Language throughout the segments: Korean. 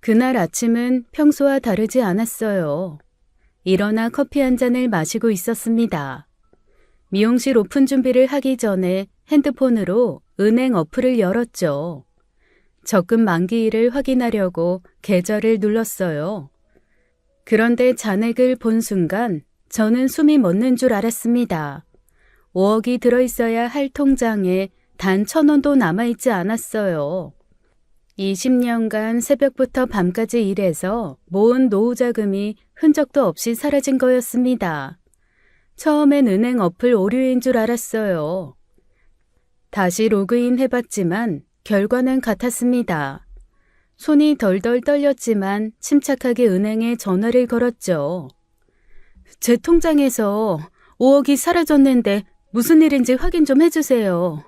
그날 아침은 평소와 다르지 않았어요. 일어나 커피 한 잔을 마시고 있었습니다. 미용실 오픈 준비를 하기 전에 핸드폰으로 은행 어플을 열었죠. 적금 만기일을 확인하려고 계좌를 눌렀어요. 그런데 잔액을 본 순간 저는 숨이 멎는 줄 알았습니다. 5억이 들어있어야 할 통장에 단 1,000원도 남아있지 않았어요. 20년간 새벽부터 밤까지 일해서 모은 노후 자금이 흔적도 없이 사라진 거였습니다. 처음엔 은행 어플 오류인 줄 알았어요. 다시 로그인 해봤지만 결과는 같았습니다. 손이 덜덜 떨렸지만 침착하게 은행에 전화를 걸었죠. 제 통장에서 5억이 사라졌는데 무슨 일인지 확인 좀 해주세요.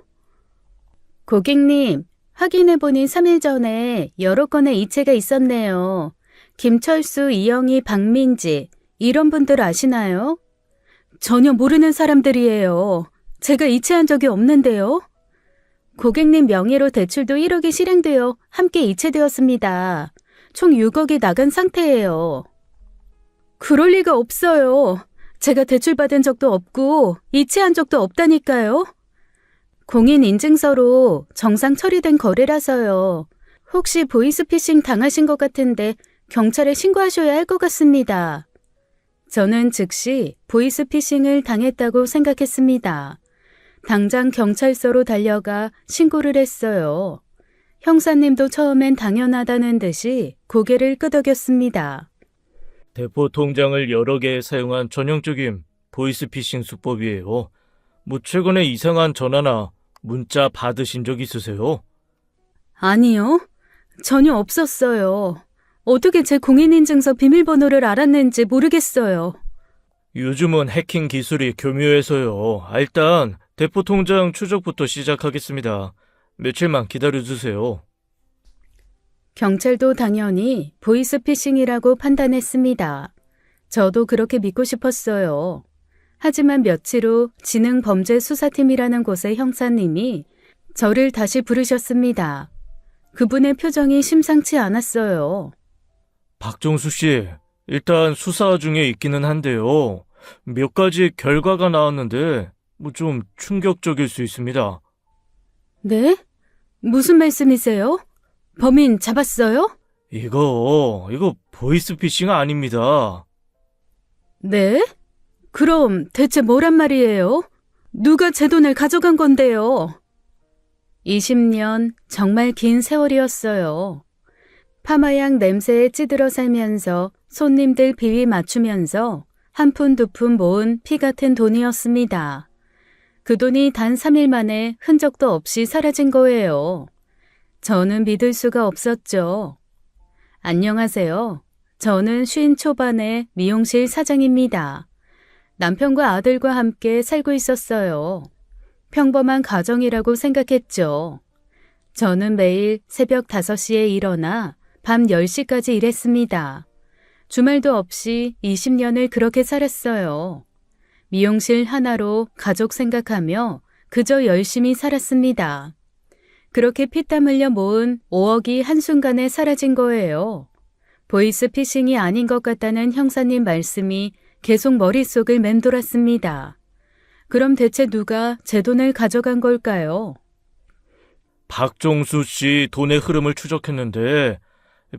고객님, 확인해보니 3일 전에 여러 건의 이체가 있었네요. 김철수, 이영희, 박민지 이런 분들 아시나요? 전혀 모르는 사람들이에요. 제가 이체한 적이 없는데요. 고객님 명의로 대출도 1억이 실행되어 함께 이체되었습니다. 총 6억이 나간 상태예요. 그럴 리가 없어요. 제가 대출받은 적도 없고 이체한 적도 없다니까요. 공인인증서로 정상 처리된 거래라서요. 혹시 보이스피싱 당하신 것 같은데 경찰에 신고하셔야 할 것 같습니다. 저는 즉시 보이스피싱을 당했다고 생각했습니다. 당장 경찰서로 달려가 신고를 했어요. 형사님도 처음엔 당연하다는 듯이 고개를 끄덕였습니다. 대포 통장을 여러 개 사용한 전형적인 보이스피싱 수법이에요. 최근에 이상한 전화나 문자 받으신 적 있으세요? 아니요. 전혀 없었어요. 어떻게 제 공인인증서 비밀번호를 알았는지 모르겠어요. 요즘은 해킹 기술이 교묘해서요. 일단 대포 통장 추적부터 시작하겠습니다. 며칠만 기다려주세요. 경찰도 당연히 보이스피싱이라고 판단했습니다. 저도 그렇게 믿고 싶었어요. 하지만 며칠 후 지능범죄수사팀이라는 곳의 형사님이 저를 다시 부르셨습니다. 그분의 표정이 심상치 않았어요. 박정수 씨, 일단 수사 중에 있기는 한데요. 몇 가지 결과가 나왔는데 좀 충격적일 수 있습니다. 네? 무슨 말씀이세요? 범인 잡았어요? 이거 보이스피싱 아닙니다. 네? 그럼 대체 뭐란 말이에요? 누가 제 돈을 가져간 건데요? 20년 정말 긴 세월이었어요. 파마약 냄새에 찌들어 살면서 손님들 비위 맞추면서 한 푼 두 푼 모은 피 같은 돈이었습니다. 그 돈이 단 3일 만에 흔적도 없이 사라진 거예요. 저는 믿을 수가 없었죠. 안녕하세요. 저는 50 초반의 미용실 사장입니다. 남편과 아들과 함께 살고 있었어요. 평범한 가정이라고 생각했죠. 저는 매일 새벽 5시에 일어나 밤 10시까지 일했습니다. 주말도 없이 20년을 그렇게 살았어요. 미용실 하나로 가족 생각하며 그저 열심히 살았습니다. 그렇게 피땀 흘려 모은 5억이 한순간에 사라진 거예요. 보이스피싱이 아닌 것 같다는 형사님 말씀이 계속 머릿속을 맴돌았습니다. 그럼 대체 누가 제 돈을 가져간 걸까요? 박정수 씨 돈의 흐름을 추적했는데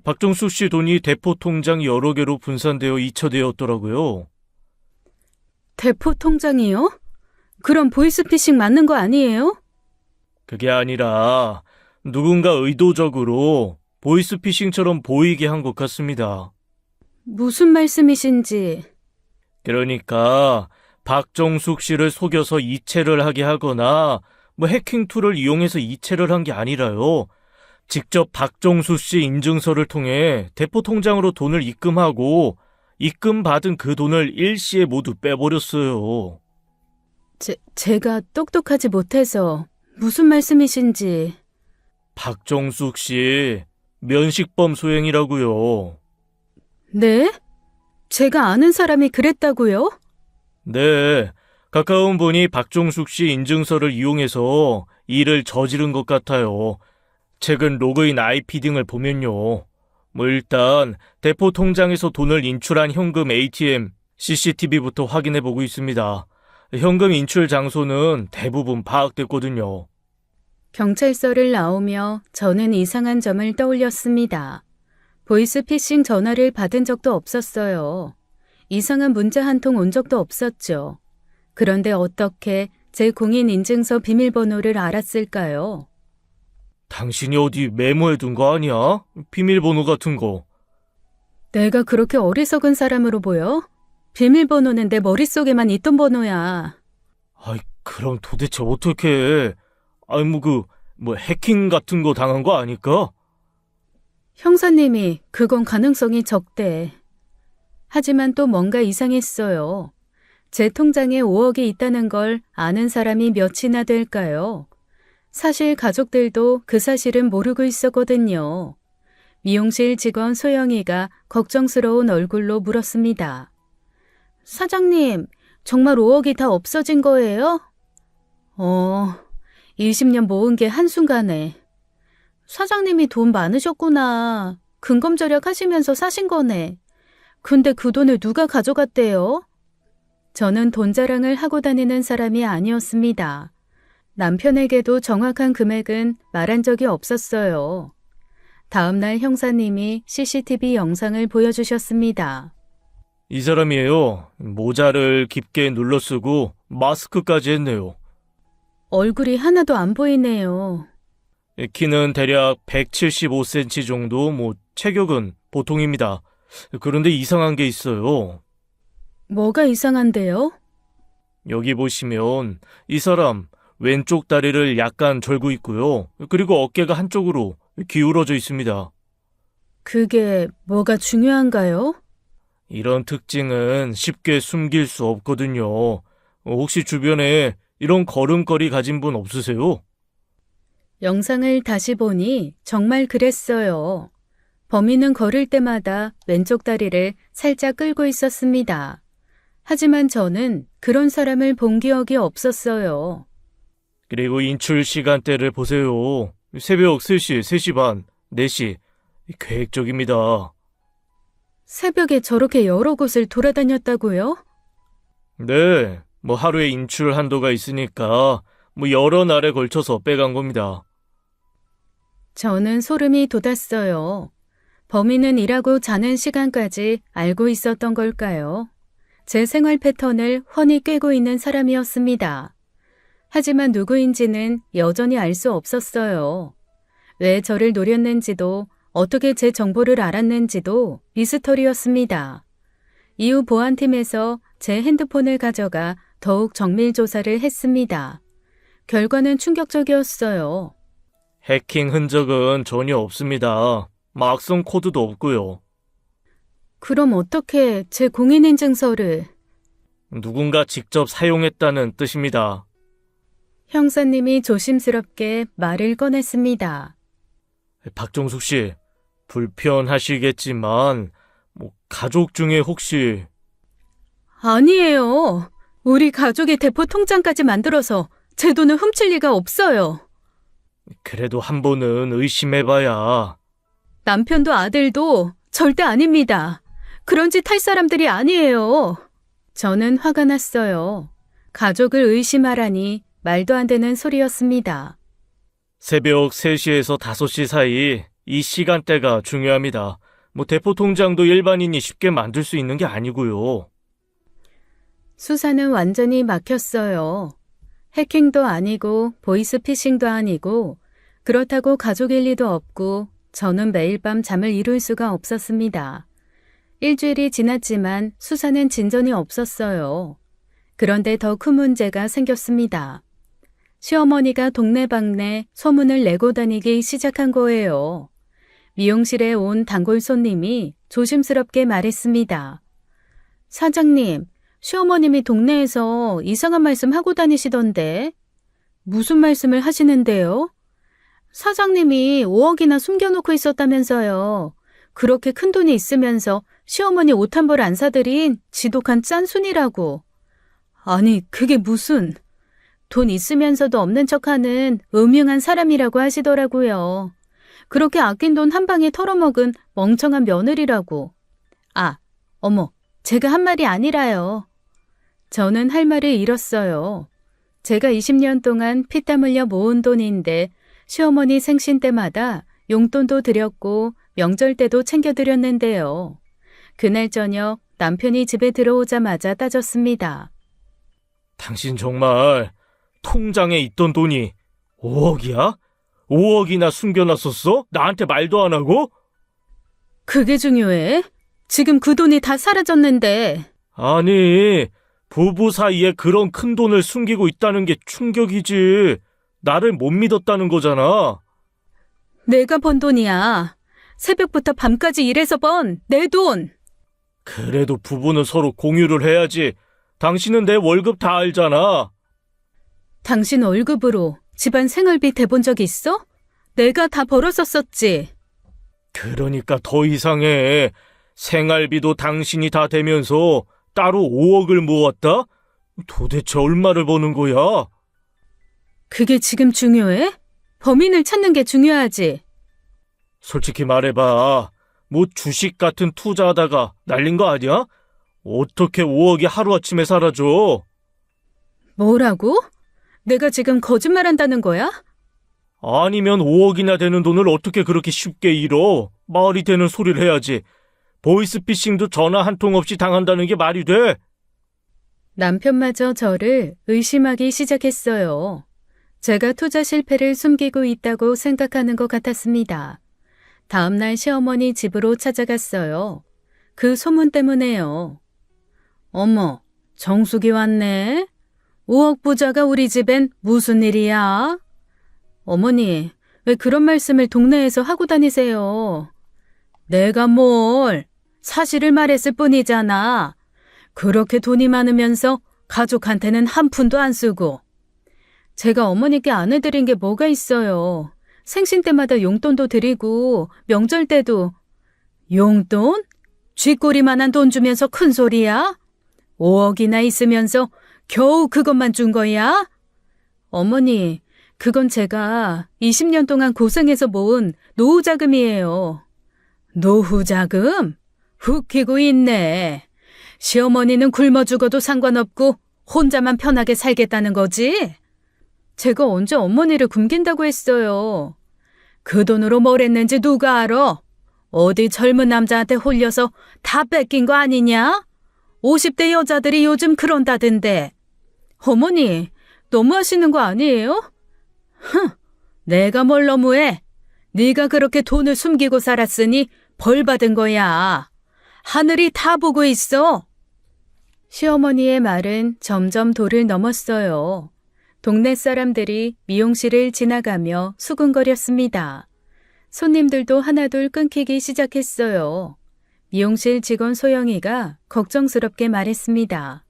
박정수 씨 돈이 대포 통장 여러 개로 분산되어 이체되었더라고요. 대포 통장이요? 그럼 보이스피싱 맞는 거 아니에요? 그게 아니라 누군가 의도적으로 보이스피싱처럼 보이게 한 것 같습니다. 무슨 말씀이신지. 그러니까 박정숙 씨를 속여서 이체를 하게 하거나 해킹 툴을 이용해서 이체를 한 게 아니라요. 직접 박정수 씨 인증서를 통해 대포 통장으로 돈을 입금하고 입금받은 그 돈을 일시에 모두 빼버렸어요. 제가 똑똑하지 못해서 무슨 말씀이신지. 박정숙 씨 면식범 소행이라고요. 네? 제가 아는 사람이 그랬다고요? 네, 가까운 분이 박종숙 씨 인증서를 이용해서 일을 저지른 것 같아요. 최근 로그인 IP 등을 보면요. 일단 대포 통장에서 돈을 인출한 현금 ATM, CCTV부터 확인해 보고 있습니다. 현금 인출 장소는 대부분 파악됐거든요. 경찰서를 나오며 저는 이상한 점을 떠올렸습니다. 보이스피싱 전화를 받은 적도 없었어요. 이상한 문자 한 통 온 적도 없었죠. 그런데 어떻게 제 공인인증서 비밀번호를 알았을까요? 당신이 어디 메모해둔 거 아니야? 비밀번호 같은 거. 내가 그렇게 어리석은 사람으로 보여? 비밀번호는 내 머릿속에만 있던 번호야. 아이, 그럼 도대체 어떻게 해? 아이, 해킹 같은 거 당한 거 아닐까? 형사님이 그건 가능성이 적대. 하지만 또 뭔가 이상했어요. 제 통장에 5억이 있다는 걸 아는 사람이 몇이나 될까요? 사실 가족들도 그 사실은 모르고 있었거든요. 미용실 직원 소영이가 걱정스러운 얼굴로 물었습니다. 사장님, 정말 5억이 다 없어진 거예요? 20년 모은 게 한순간에. 사장님이 돈 많으셨구나. 근검절약 하시면서 사신 거네. 근데 그 돈을 누가 가져갔대요? 저는 돈 자랑을 하고 다니는 사람이 아니었습니다. 남편에게도 정확한 금액은 말한 적이 없었어요. 다음날 형사님이 CCTV 영상을 보여주셨습니다. 이 사람이에요. 모자를 깊게 눌러쓰고 마스크까지 했네요. 얼굴이 하나도 안 보이네요. 키는 대략 175cm 정도, 체격은 보통입니다. 그런데 이상한 게 있어요. 뭐가 이상한데요? 여기 보시면 이 사람 왼쪽 다리를 약간 절고 있고요. 그리고 어깨가 한쪽으로 기울어져 있습니다. 그게 뭐가 중요한가요? 이런 특징은 쉽게 숨길 수 없거든요. 혹시 주변에 이런 걸음걸이 가진 분 없으세요? 영상을 다시 보니 정말 그랬어요. 범인은 걸을 때마다 왼쪽 다리를 살짝 끌고 있었습니다. 하지만 저는 그런 사람을 본 기억이 없었어요. 그리고 인출 시간대를 보세요. 새벽 3시, 3시 반, 4시. 계획적입니다. 새벽에 저렇게 여러 곳을 돌아다녔다고요? 네, 하루에 인출 한도가 있으니까 여러 날에 걸쳐서 빼간 겁니다. 저는 소름이 돋았어요. 범인은 일하고 자는 시간까지 알고 있었던 걸까요? 제 생활 패턴을 훤히 꿰고 있는 사람이었습니다. 하지만 누구인지는 여전히 알 수 없었어요. 왜 저를 노렸는지도 어떻게 제 정보를 알았는지도 미스터리였습니다. 이후 보안팀에서 제 핸드폰을 가져가 더욱 정밀 조사를 했습니다. 결과는 충격적이었어요. 해킹 흔적은 전혀 없습니다. 악성 코드도 없고요. 그럼 어떻게 제 공인인증서를? 누군가 직접 사용했다는 뜻입니다. 형사님이 조심스럽게 말을 꺼냈습니다. 박정숙 씨, 불편하시겠지만 가족 중에 혹시... 아니에요. 우리 가족이 대포 통장까지 만들어서 제 돈을 훔칠 리가 없어요. 그래도 한 번은 의심해봐야. 남편도 아들도 절대 아닙니다. 그런 짓 할 사람들이 아니에요. 저는 화가 났어요. 가족을 의심하라니 말도 안 되는 소리였습니다. 새벽 3시에서 5시 사이 이 시간대가 중요합니다. 대포 통장도 일반인이 쉽게 만들 수 있는 게 아니고요. 수사는 완전히 막혔어요. 해킹도 아니고 보이스피싱도 아니고 그렇다고 가족일 리도 없고 저는 매일 밤 잠을 이룰 수가 없었습니다. 일주일이 지났지만 수사는 진전이 없었어요. 그런데 더 큰 문제가 생겼습니다. 시어머니가 동네방네 소문을 내고 다니기 시작한 거예요. 미용실에 온 단골 손님이 조심스럽게 말했습니다. 사장님, 시어머님이 동네에서 이상한 말씀 하고 다니시던데. 무슨 말씀을 하시는데요? 사장님이 5억이나 숨겨놓고 있었다면서요. 그렇게 큰 돈이 있으면서 시어머니 옷 한 벌 안 사드린 지독한 짠순이라고. 아니, 그게 무슨... 돈 있으면서도 없는 척하는 음흉한 사람이라고 하시더라고요. 그렇게 아낀 돈 한 방에 털어먹은 멍청한 며느리라고. 아, 어머, 제가 한 말이 아니라요. 저는 할 말을 잃었어요. 제가 20년 동안 피땀 흘려 모은 돈인데 시어머니 생신 때마다 용돈도 드렸고 명절 때도 챙겨드렸는데요. 그날 저녁 남편이 집에 들어오자마자 따졌습니다. 당신 정말 통장에 있던 돈이 5억이야? 5억이나 숨겨놨었어? 나한테 말도 안 하고? 그게 중요해? 지금 그 돈이 다 사라졌는데. 아니, 부부 사이에 그런 큰 돈을 숨기고 있다는 게 충격이지. 나를 못 믿었다는 거잖아. 내가 번 돈이야. 새벽부터 밤까지 일해서 번 내 돈. 그래도 부부는 서로 공유를 해야지. 당신은 내 월급 다 알잖아. 당신 월급으로 집안 생활비 대본 적 있어? 내가 다 벌었었지. 그러니까 더 이상해. 생활비도 당신이 다 대면서 따로 5억을 모았다? 도대체 얼마를 버는 거야? 그게 지금 중요해? 범인을 찾는 게 중요하지. 솔직히 말해봐. 뭐 주식 같은 투자하다가 날린 거 아니야? 어떻게 5억이 하루아침에 사라져? 뭐라고? 내가 지금 거짓말한다는 거야? 아니면 5억이나 되는 돈을 어떻게 그렇게 쉽게 잃어? 말이 되는 소리를 해야지. 보이스피싱도 전화 한 통 없이 당한다는 게 말이 돼? 남편마저 저를 의심하기 시작했어요. 제가 투자 실패를 숨기고 있다고 생각하는 것 같았습니다. 다음날 시어머니 집으로 찾아갔어요. 그 소문 때문에요. 어머, 정숙이 왔네. 5억 부자가 우리 집엔 무슨 일이야? 어머니, 왜 그런 말씀을 동네에서 하고 다니세요? 내가 뭘, 사실을 말했을 뿐이잖아. 그렇게 돈이 많으면서 가족한테는 한 푼도 안 쓰고. 제가 어머니께 안 해드린 게 뭐가 있어요. 생신 때마다 용돈도 드리고 명절 때도. 용돈? 쥐꼬리만한 돈 주면서 큰 소리야? 5억이나 있으면서 겨우 그것만 준 거야? 어머니, 그건 제가 20년 동안 고생해서 모은 노후자금이에요. 노후자금? 웃기고 있네. 시어머니는 굶어 죽어도 상관없고 혼자만 편하게 살겠다는 거지? 제가 언제 어머니를 굶긴다고 했어요. 그 돈으로 뭘 했는지 누가 알아? 어디 젊은 남자한테 홀려서 다 뺏긴 거 아니냐? 50대 여자들이 요즘 그런다던데. 어머니, 너무하시는 거 아니에요? 흥, 내가 뭘 너무해? 네가 그렇게 돈을 숨기고 살았으니 벌 받은 거야. 하늘이 다 보고 있어. 시어머니의 말은 점점 도를 넘었어요. 동네 사람들이 미용실을 지나가며 수군거렸습니다. 손님들도 하나둘 끊기기 시작했어요. 미용실 직원 소영이가 걱정스럽게 말했습니다.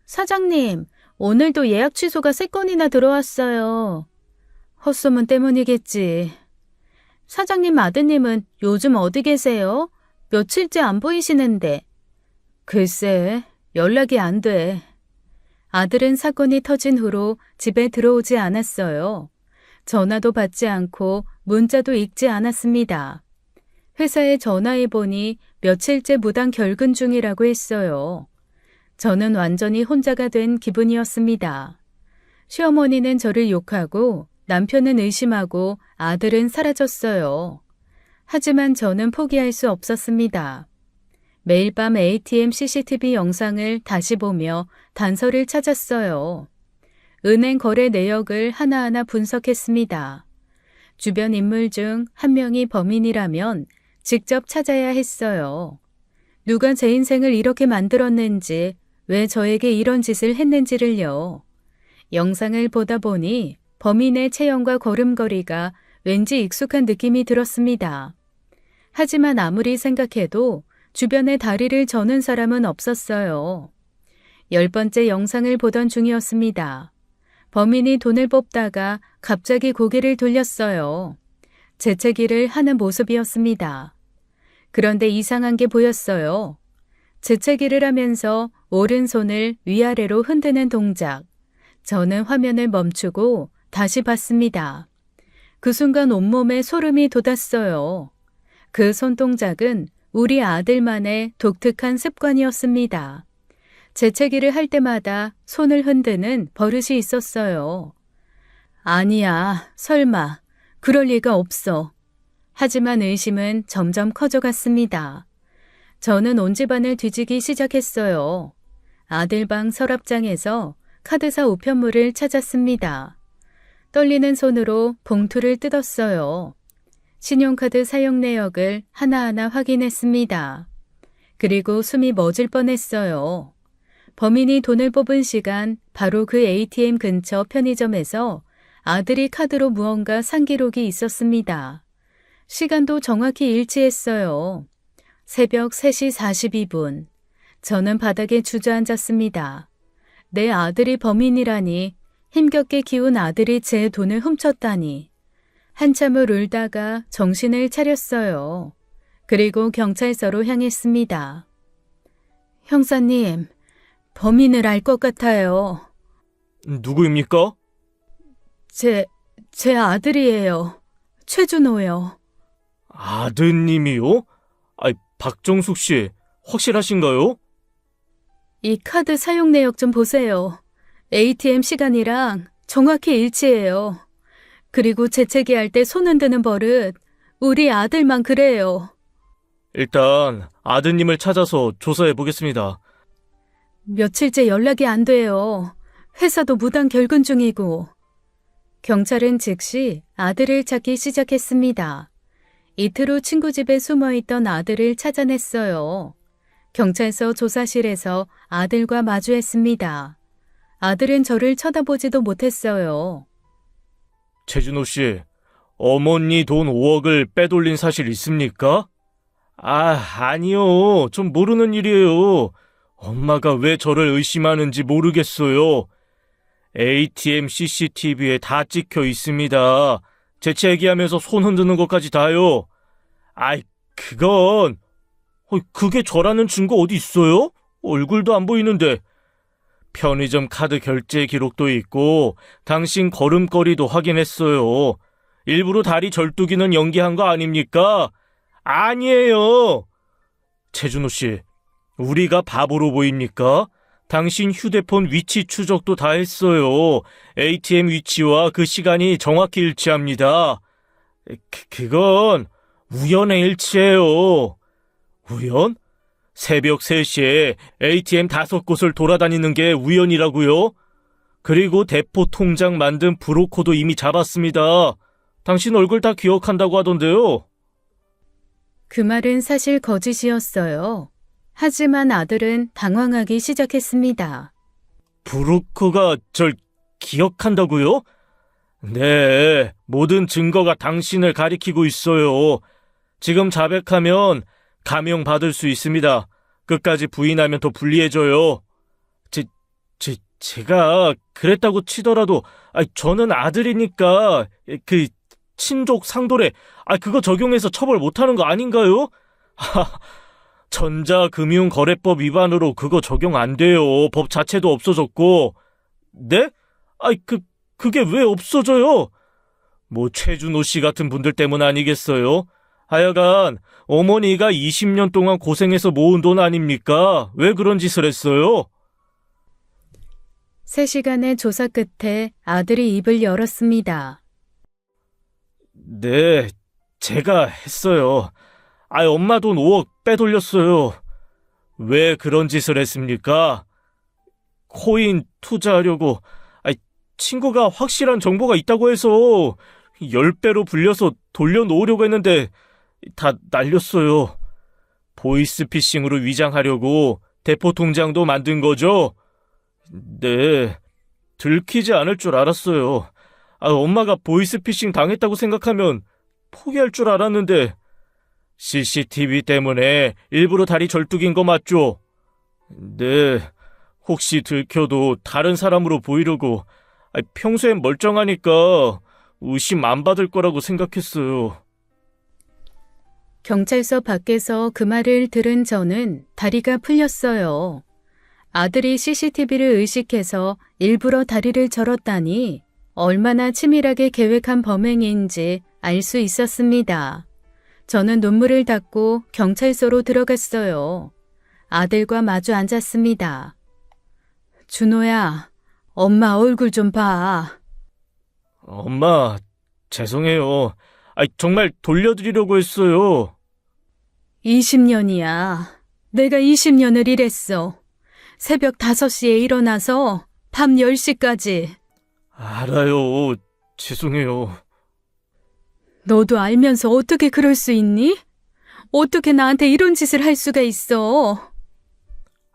사장님, 오늘도 예약 취소가 3건이나 들어왔어요. 헛소문 때문이겠지. 사장님 아드님은 요즘 어디 계세요? 며칠째 안 보이시는데. 글쎄, 연락이 안 돼. 아들은 사건이 터진 후로 집에 들어오지 않았어요. 전화도 받지 않고 문자도 읽지 않았습니다. 회사에 전화해보니 며칠째 무단 결근 중이라고 했어요. 저는 완전히 혼자가 된 기분이었습니다. 시어머니는 저를 욕하고 남편은 의심하고 아들은 사라졌어요. 하지만 저는 포기할 수 없었습니다. 매일 밤 ATM CCTV 영상을 다시 보며 단서를 찾았어요. 은행 거래 내역을 하나하나 분석했습니다. 주변 인물 중 한 명이 범인이라면 직접 찾아야 했어요. 누가 제 인생을 이렇게 만들었는지, 왜 저에게 이런 짓을 했는지를요. 영상을 보다 보니 범인의 체형과 걸음걸이가 왠지 익숙한 느낌이 들었습니다. 하지만 아무리 생각해도 주변에 다리를 저는 사람은 없었어요. 10번째 영상을 보던 중이었습니다. 범인이 돈을 뽑다가 갑자기 고개를 돌렸어요. 재채기를 하는 모습이었습니다. 그런데 이상한 게 보였어요. 재채기를 하면서 오른손을 위아래로 흔드는 동작. 저는 화면을 멈추고 다시 봤습니다. 그 순간 온몸에 소름이 돋았어요. 그 손동작은 우리 아들만의 독특한 습관이었습니다. 재채기를 할 때마다 손을 흔드는 버릇이 있었어요. 아니야, 설마. 그럴 리가 없어. 하지만 의심은 점점 커져갔습니다. 저는 온 집안을 뒤지기 시작했어요. 아들 방 서랍장에서 카드사 우편물을 찾았습니다. 떨리는 손으로 봉투를 뜯었어요. 신용카드 사용 내역을 하나하나 확인했습니다. 그리고 숨이 멎을 뻔했어요. 범인이 돈을 뽑은 시간 바로 그 ATM 근처 편의점에서 아들이 카드로 무언가 산 기록이 있었습니다. 시간도 정확히 일치했어요. 새벽 3시 42분. 저는 바닥에 주저앉았습니다. 내 아들이 범인이라니, 힘겹게 키운 아들이 제 돈을 훔쳤다니. 한참을 울다가 정신을 차렸어요. 그리고 경찰서로 향했습니다. 형사님, 범인을 알 것 같아요. 누구입니까? 제 아들이에요. 최준호요. 아드님이요? 박정숙 씨, 확실하신가요? 이 카드 사용 내역 좀 보세요. ATM 시간이랑 정확히 일치해요. 그리고 재채기할 때 손 흔드는 버릇, 우리 아들만 그래요. 일단 아드님을 찾아서 조사해 보겠습니다. 며칠째 연락이 안 돼요. 회사도 무단 결근 중이고. 경찰은 즉시 아들을 찾기 시작했습니다. 이틀 후 친구 집에 숨어있던 아들을 찾아냈어요. 경찰서 조사실에서 아들과 마주했습니다. 아들은 저를 쳐다보지도 못했어요. 최준호 씨, 어머니 돈 5억을 빼돌린 사실 있습니까? 아니요. 좀 모르는 일이에요. 엄마가 왜 저를 의심하는지 모르겠어요. ATM CCTV에 다 찍혀 있습니다. 재채기하면서 손 흔드는 것까지 다요. 그건... 그게 저라는 증거 어디 있어요? 얼굴도 안 보이는데. 편의점 카드 결제 기록도 있고 당신 걸음걸이도 확인했어요. 일부러 다리 절뚝이는 연기한 거 아닙니까? 아니에요. 최준호 씨, 우리가 바보로 보입니까? 당신 휴대폰 위치 추적도 다 했어요. ATM 위치와 그 시간이 정확히 일치합니다. 그건 우연의 일치예요. 우연? 새벽 3시에 ATM 5곳을 돌아다니는 게 우연이라고요? 그리고 대포 통장 만든 브로커도 이미 잡았습니다. 당신 얼굴 다 기억한다고 하던데요. 그 말은 사실 거짓이었어요. 하지만 아들은 당황하기 시작했습니다. 브로커가 절 기억한다고요? 네, 모든 증거가 당신을 가리키고 있어요. 지금 자백하면 감형받을 수 있습니다. 끝까지 부인하면 더 불리해져요. 제가 그랬다고 치더라도, 저는 아들이니까, 친족 상도례, 그거 적용해서 처벌 못하는 거 아닌가요? 전자금융거래법 위반으로 그거 적용 안 돼요. 법 자체도 없어졌고. 네? 그게 왜 없어져요? 최준호 씨 같은 분들 때문 아니겠어요? 하여간 어머니가 20년 동안 고생해서 모은 돈 아닙니까? 왜 그런 짓을 했어요? 3시간의 조사 끝에 아들이 입을 열었습니다. 네, 제가 했어요. 엄마 돈 5억 빼돌렸어요. 왜 그런 짓을 했습니까? 코인 투자하려고. 친구가 확실한 정보가 있다고 해서 10배로 불려서 돌려놓으려고 했는데 다 날렸어요. 보이스피싱으로 위장하려고 대포 통장도 만든 거죠? 네, 들키지 않을 줄 알았어요. 엄마가 보이스피싱 당했다고 생각하면 포기할 줄 알았는데 CCTV 때문에 일부러 다리 절뚝인 거 맞죠? 네, 혹시 들켜도 다른 사람으로 보이려고. 평소엔 멀쩡하니까 의심 안 받을 거라고 생각했어요. 경찰서 밖에서 그 말을 들은 저는 다리가 풀렸어요. 아들이 CCTV를 의식해서 일부러 다리를 절었다니 얼마나 치밀하게 계획한 범행인지 알 수 있었습니다. 저는 눈물을 닦고 경찰서로 들어갔어요. 아들과 마주 앉았습니다. 준호야, 엄마 얼굴 좀 봐. 엄마, 죄송해요. 정말 돌려드리려고 했어요. 20년이야. 내가 20년을 일했어. 새벽 5시에 일어나서 밤 10시까지. 알아요. 죄송해요. 너도 알면서 어떻게 그럴 수 있니? 어떻게 나한테 이런 짓을 할 수가 있어?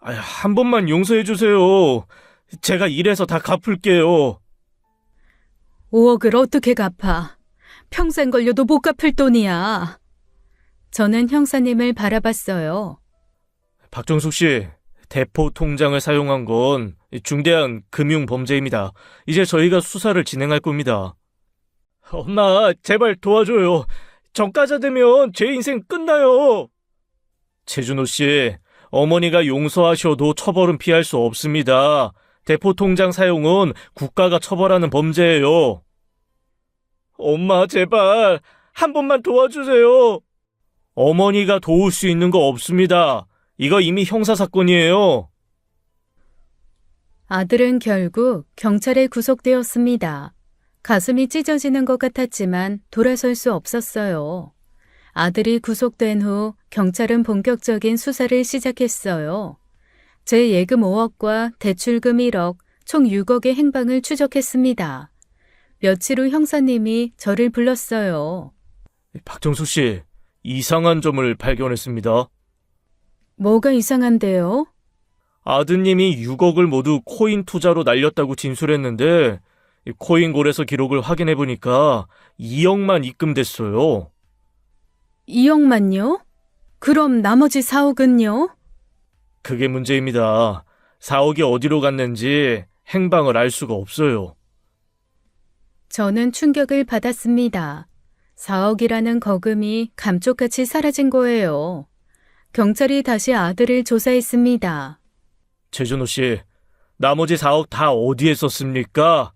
한 번만 용서해 주세요. 제가 일해서 다 갚을게요. 5억을 어떻게 갚아? 평생 걸려도 못 갚을 돈이야. 저는 형사님을 바라봤어요. 박정숙 씨, 대포 통장을 사용한 건 중대한 금융 범죄입니다. 이제 저희가 수사를 진행할 겁니다. 엄마, 제발 도와줘요. 전과자 되면 제 인생 끝나요. 최준호 씨, 어머니가 용서하셔도 처벌은 피할 수 없습니다. 대포 통장 사용은 국가가 처벌하는 범죄예요. 엄마, 제발 한 번만 도와주세요. 어머니가 도울 수 있는 거 없습니다. 이거 이미 형사사건이에요. 아들은 결국 경찰에 구속되었습니다. 가슴이 찢어지는 것 같았지만 돌아설 수 없었어요. 아들이 구속된 후 경찰은 본격적인 수사를 시작했어요. 제 예금 5억과 대출금 1억, 총 6억의 행방을 추적했습니다. 며칠 후 형사님이 저를 불렀어요. 박정숙 씨, 이상한 점을 발견했습니다. 뭐가 이상한데요? 아드님이 6억을 모두 코인 투자로 날렸다고 진술했는데 코인 거래소 기록을 확인해보니까 2억만 입금됐어요. 2억만요? 그럼 나머지 4억은요? 그게 문제입니다. 4억이 어디로 갔는지 행방을 알 수가 없어요. 저는 충격을 받았습니다. 4억이라는 거금이 감쪽같이 사라진 거예요. 경찰이 다시 아들을 조사했습니다. 최준호 씨, 나머지 4억 다 어디에 썼습니까?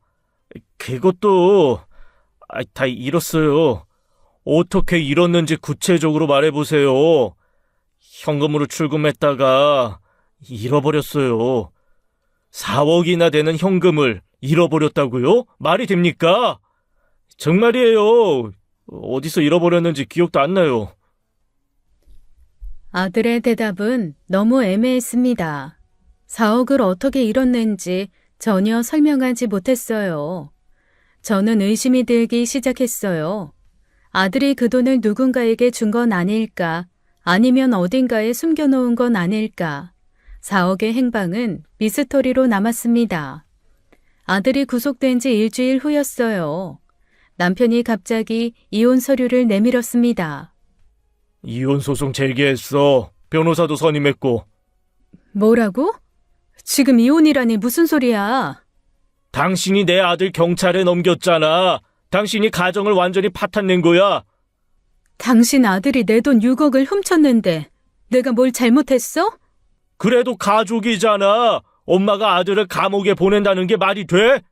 그것도 다 잃었어요. 어떻게 잃었는지 구체적으로 말해보세요. 현금으로 출금했다가 잃어버렸어요. 4억이나 되는 현금을 잃어버렸다고요? 말이 됩니까? 정말이에요. 어디서 잃어버렸는지 기억도 안 나요. 아들의 대답은 너무 애매했습니다. 4억을 어떻게 잃었는지 전혀 설명하지 못했어요. 저는 의심이 들기 시작했어요. 아들이 그 돈을 누군가에게 준 건 아닐까, 아니면 어딘가에 숨겨놓은 건 아닐까. 4억의 행방은 미스터리로 남았습니다. 아들이 구속된 지 일주일 후였어요. 남편이 갑자기 이혼 서류를 내밀었습니다. 이혼 소송 제기했어. 변호사도 선임했고. 뭐라고? 지금 이혼이라니 무슨 소리야? 당신이 내 아들 경찰에 넘겼잖아. 당신이 가정을 완전히 파탄낸 거야. 당신 아들이 내 돈 6억을 훔쳤는데 내가 뭘 잘못했어? 그래도 가족이잖아. 엄마가 아들을 감옥에 보낸다는 게 말이 돼?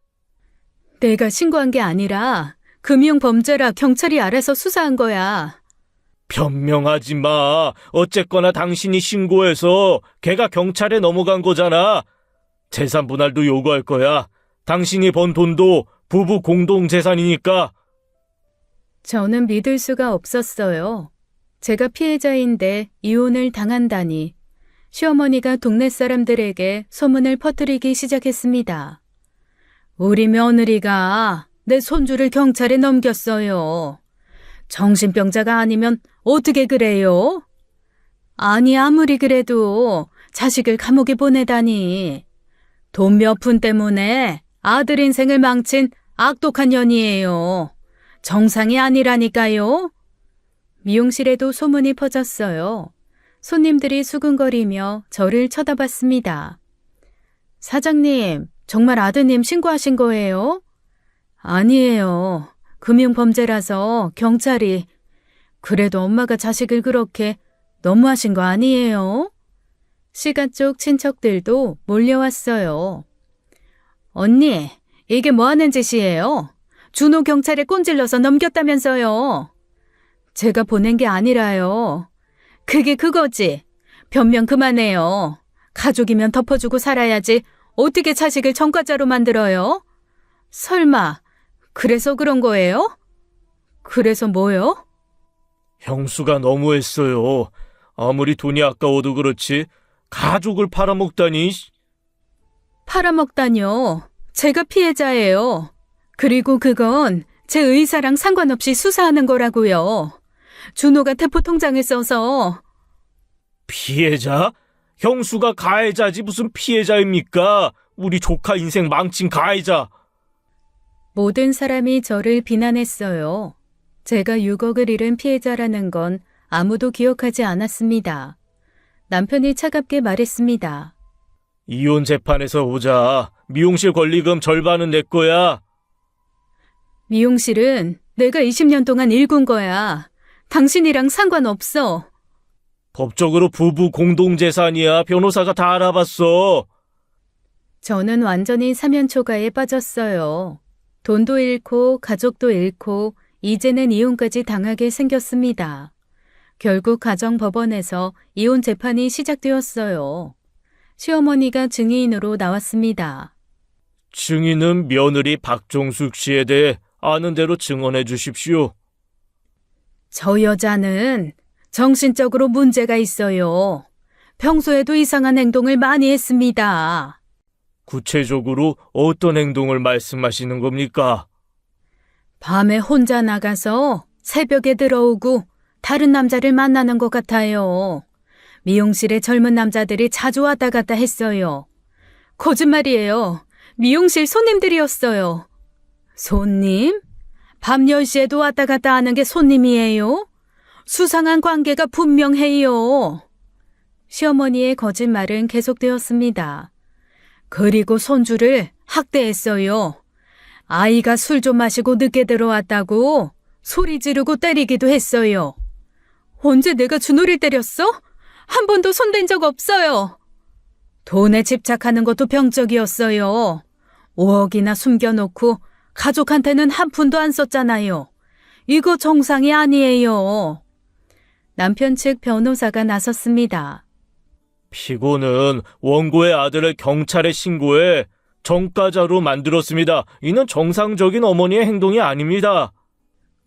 내가 신고한 게 아니라 금융범죄라 경찰이 알아서 수사한 거야. 변명하지 마. 어쨌거나 당신이 신고해서 걔가 경찰에 넘어간 거잖아. 재산 분할도 요구할 거야. 당신이 번 돈도 부부 공동 재산이니까. 저는 믿을 수가 없었어요. 제가 피해자인데 이혼을 당한다니. 시어머니가 동네 사람들에게 소문을 퍼뜨리기 시작했습니다. 우리 며느리가 내 손주를 경찰에 넘겼어요. 정신병자가 아니면 어떻게 그래요? 아니, 아무리 그래도 자식을 감옥에 보내다니. 돈 몇 푼 때문에 아들 인생을 망친 악독한 년이에요. 정상이 아니라니까요. 미용실에도 소문이 퍼졌어요. 손님들이 수근거리며 저를 쳐다봤습니다. 사장님, 정말 아드님 신고하신 거예요? 아니에요. 금융범죄라서 경찰이. 그래도 엄마가 자식을 그렇게 너무하신 거 아니에요? 시가 쪽 친척들도 몰려왔어요. 언니, 이게 뭐 하는 짓이에요? 준호 경찰에 꼰질러서 넘겼다면서요. 제가 보낸 게 아니라요. 그게 그거지. 변명 그만해요. 가족이면 덮어주고 살아야지 어떻게 자식을 전과자로 만들어요? 설마 그래서 그런 거예요? 그래서 뭐요? 형수가 너무했어요. 아무리 돈이 아까워도 그렇지 가족을 팔아먹다니. 팔아먹다뇨. 제가 피해자예요. 그리고 그건 제 의사랑 상관없이 수사하는 거라고요. 준호가 대포 통장을 써서. 피해자? 형수가 가해자지 무슨 피해자입니까? 우리 조카 인생 망친 가해자. 모든 사람이 저를 비난했어요. 제가 6억을 잃은 피해자라는 건 아무도 기억하지 않았습니다. 남편이 차갑게 말했습니다. 이혼 재판에서 오자. 미용실 권리금 절반은 내 거야. 미용실은 내가 20년 동안 일군 거야. 당신이랑 상관없어. 법적으로 부부 공동재산이야. 변호사가 다 알아봤어. 저는 완전히 사면초가에 빠졌어요. 돈도 잃고 가족도 잃고 이제는 이혼까지 당하게 생겼습니다. 결국 가정법원에서 이혼 재판이 시작되었어요. 시어머니가 증인으로 나왔습니다. 증인은 며느리 박종숙 씨에 대해 아는 대로 증언해 주십시오. 저 여자는 정신적으로 문제가 있어요. 평소에도 이상한 행동을 많이 했습니다. 구체적으로 어떤 행동을 말씀하시는 겁니까? 밤에 혼자 나가서 새벽에 들어오고 다른 남자를 만나는 것 같아요. 미용실에 젊은 남자들이 자주 왔다 갔다 했어요. 거짓말이에요. 미용실 손님들이었어요. 손님? 밤 10시에도 왔다 갔다 하는 게 손님이에요? 수상한 관계가 분명해요. 시어머니의 거짓말은 계속되었습니다. 그리고 손주를 학대했어요. 아이가 술 좀 마시고 늦게 들어왔다고 소리 지르고 때리기도 했어요. 언제 내가 준호를 때렸어? 한 번도 손댄 적 없어요. 돈에 집착하는 것도 병적이었어요. 5억이나 숨겨놓고 가족한테는 한 푼도 안 썼잖아요. 이거 정상이 아니에요. 남편 측 변호사가 나섰습니다. 피고는 원고의 아들을 경찰에 신고해 전과자로 만들었습니다. 이는 정상적인 어머니의 행동이 아닙니다.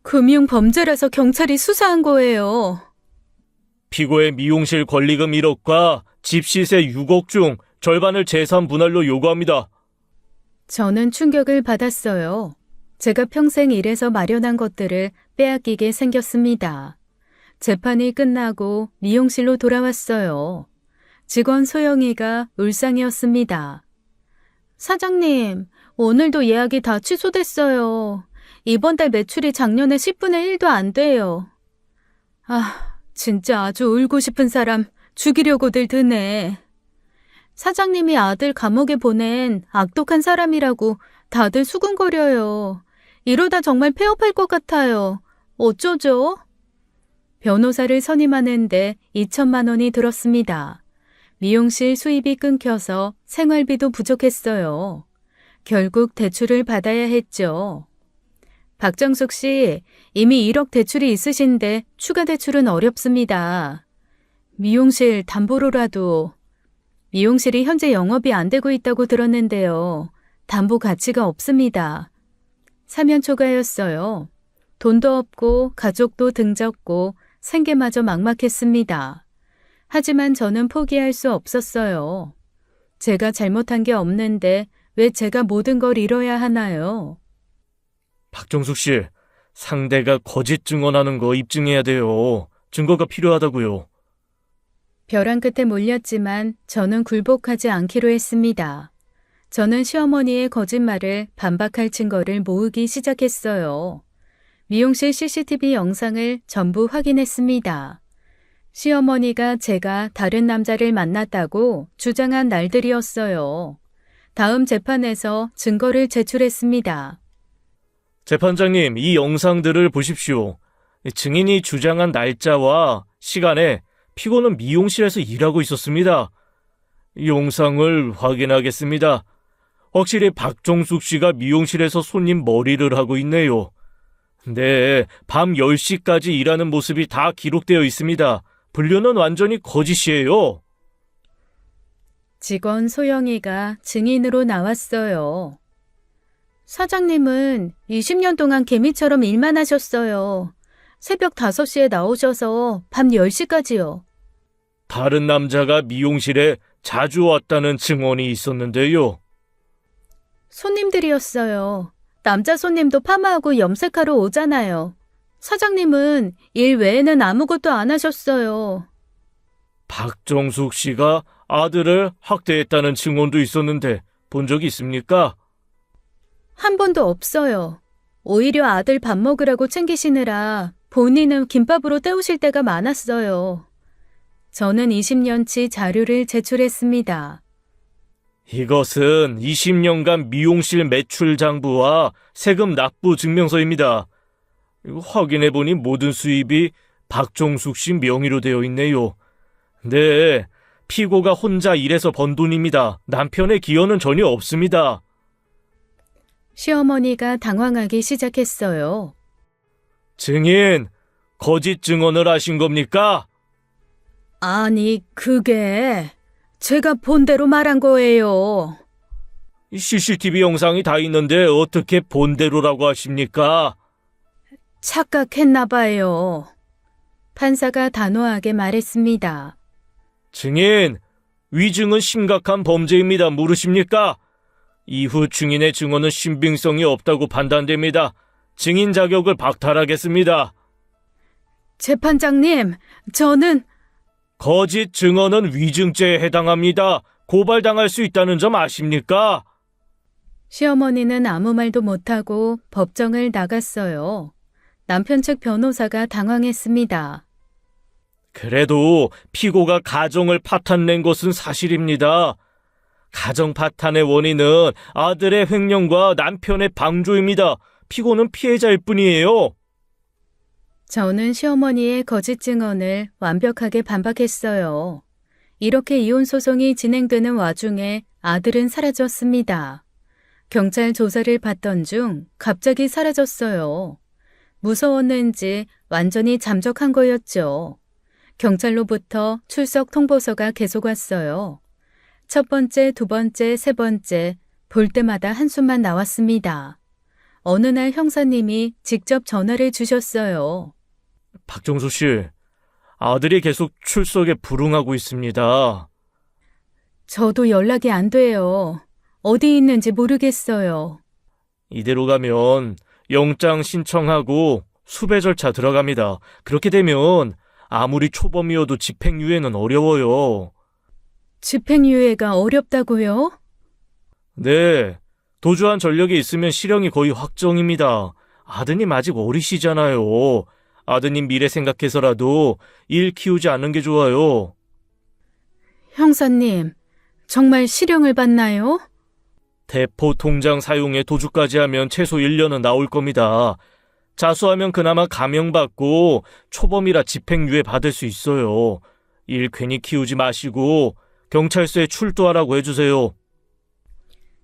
금융범죄라서 경찰이 수사한 거예요. 피고의 미용실 권리금 1억과 집 시세 6억 중 절반을 재산 분할로 요구합니다. 저는 충격을 받았어요. 제가 평생 일해서 마련한 것들을 빼앗기게 생겼습니다. 재판이 끝나고 미용실로 돌아왔어요. 직원 소영이가 울상이었습니다. 사장님, 오늘도 예약이 다 취소됐어요. 이번 달 매출이 작년에 10분의 1도 안 돼요. 아, 진짜 아주 울고 싶은 사람 죽이려고들 드네. 사장님이 아들 감옥에 보낸 악독한 사람이라고 다들 수군거려요. 이러다 정말 폐업할 것 같아요. 어쩌죠? 변호사를 선임하는데 2천만 원이 들었습니다. 미용실 수입이 끊겨서 생활비도 부족했어요. 결국 대출을 받아야 했죠. 박정숙 씨, 이미 1억 대출이 있으신데 추가 대출은 어렵습니다. 미용실 담보로라도. 미용실이 현재 영업이 안 되고 있다고 들었는데요. 담보 가치가 없습니다. 사면초가였어요. 돈도 없고 가족도 등졌고 생계마저 막막했습니다. 하지만 저는 포기할 수 없었어요. 제가 잘못한 게 없는데 왜 제가 모든 걸 잃어야 하나요? 박정숙 씨, 상대가 거짓 증언하는 거 입증해야 돼요. 증거가 필요하다고요. 벼랑 끝에 몰렸지만 저는 굴복하지 않기로 했습니다. 저는 시어머니의 거짓말을 반박할 증거를 모으기 시작했어요. 미용실 CCTV 영상을 전부 확인했습니다. 시어머니가 제가 다른 남자를 만났다고 주장한 날들이었어요. 다음 재판에서 증거를 제출했습니다. 재판장님, 이 영상들을 보십시오. 증인이 주장한 날짜와 시간에 피고는 미용실에서 일하고 있었습니다. 이 영상을 확인하겠습니다. 확실히 박종숙 씨가 미용실에서 손님 머리를 하고 있네요. 네, 밤 10시까지 일하는 모습이 다 기록되어 있습니다. 분류는 완전히 거짓이에요. 직원 소영이가 증인으로 나왔어요. 사장님은 20년 동안 개미처럼 일만 하셨어요. 새벽 5시에 나오셔서 밤 10시까지요. 다른 남자가 미용실에 자주 왔다는 증언이 있었는데요. 손님들이었어요. 남자 손님도 파마하고 염색하러 오잖아요. 사장님은 일 외에는 아무것도 안 하셨어요. 박정숙 씨가 아들을 학대했다는 증언도 있었는데 본 적 있습니까? 한 번도 없어요. 오히려 아들 밥 먹으라고 챙기시느라 본인은 김밥으로 때우실 때가 많았어요. 저는 20년치 자료를 제출했습니다. 이것은 20년간 미용실 매출 장부와 세금 납부 증명서입니다. 이거 확인해보니 모든 수입이 박정숙 씨 명의로 되어 있네요. 네, 피고가 혼자 일해서 번 돈입니다. 남편의 기여는 전혀 없습니다. 시어머니가 당황하기 시작했어요. 증인, 거짓 증언을 하신 겁니까? 아니, 그게 제가 본 대로 말한 거예요. CCTV 영상이 다 있는데 어떻게 본대로라고 하십니까? 착각했나 봐요. 판사가 단호하게 말했습니다. 증인, 위증은 심각한 범죄입니다. 모르십니까? 이후 증인의 증언은 신빙성이 없다고 판단됩니다. 증인 자격을 박탈하겠습니다. 재판장님, 저는 거짓 증언은 위증죄에 해당합니다. 고발당할 수 있다는 점 아십니까? 시어머니는 아무 말도 못하고 법정을 나갔어요. 남편 측 변호사가 당황했습니다. 그래도 피고가 가정을 파탄낸 것은 사실입니다. 가정 파탄의 원인은 아들의 횡령과 남편의 방조입니다. 피고는 피해자일 뿐이에요. 저는 시어머니의 거짓 증언을 완벽하게 반박했어요. 이렇게 이혼 소송이 진행되는 와중에 아들은 사라졌습니다. 경찰 조사를 받던 중 갑자기 사라졌어요. 무서웠는지 완전히 잠적한 거였죠. 경찰로부터 출석 통보서가 계속 왔어요. 첫 번째, 두 번째, 세 번째, 볼 때마다 한숨만 나왔습니다. 어느 날 형사님이 직접 전화를 주셨어요. 박정수 씨, 아들이 계속 출석에 불응하고 있습니다. 저도 연락이 안 돼요. 어디 있는지 모르겠어요. 이대로 가면 영장 신청하고 수배 절차 들어갑니다. 그렇게 되면 아무리 초범이어도 집행유예는 어려워요. 집행유예가 어렵다고요? 네, 도주한 전력이 있으면 실형이 거의 확정입니다. 아드님 아직 어리시잖아요. 아드님 미래 생각해서라도 일 키우지 않는 게 좋아요. 형사님, 정말 실형을 받나요? 대포 통장 사용에 도주까지 하면 최소 1년은 나올 겁니다. 자수하면 그나마 감형받고 초범이라 집행유예 받을 수 있어요. 일 괜히 키우지 마시고 경찰서에 출두하라고 해주세요.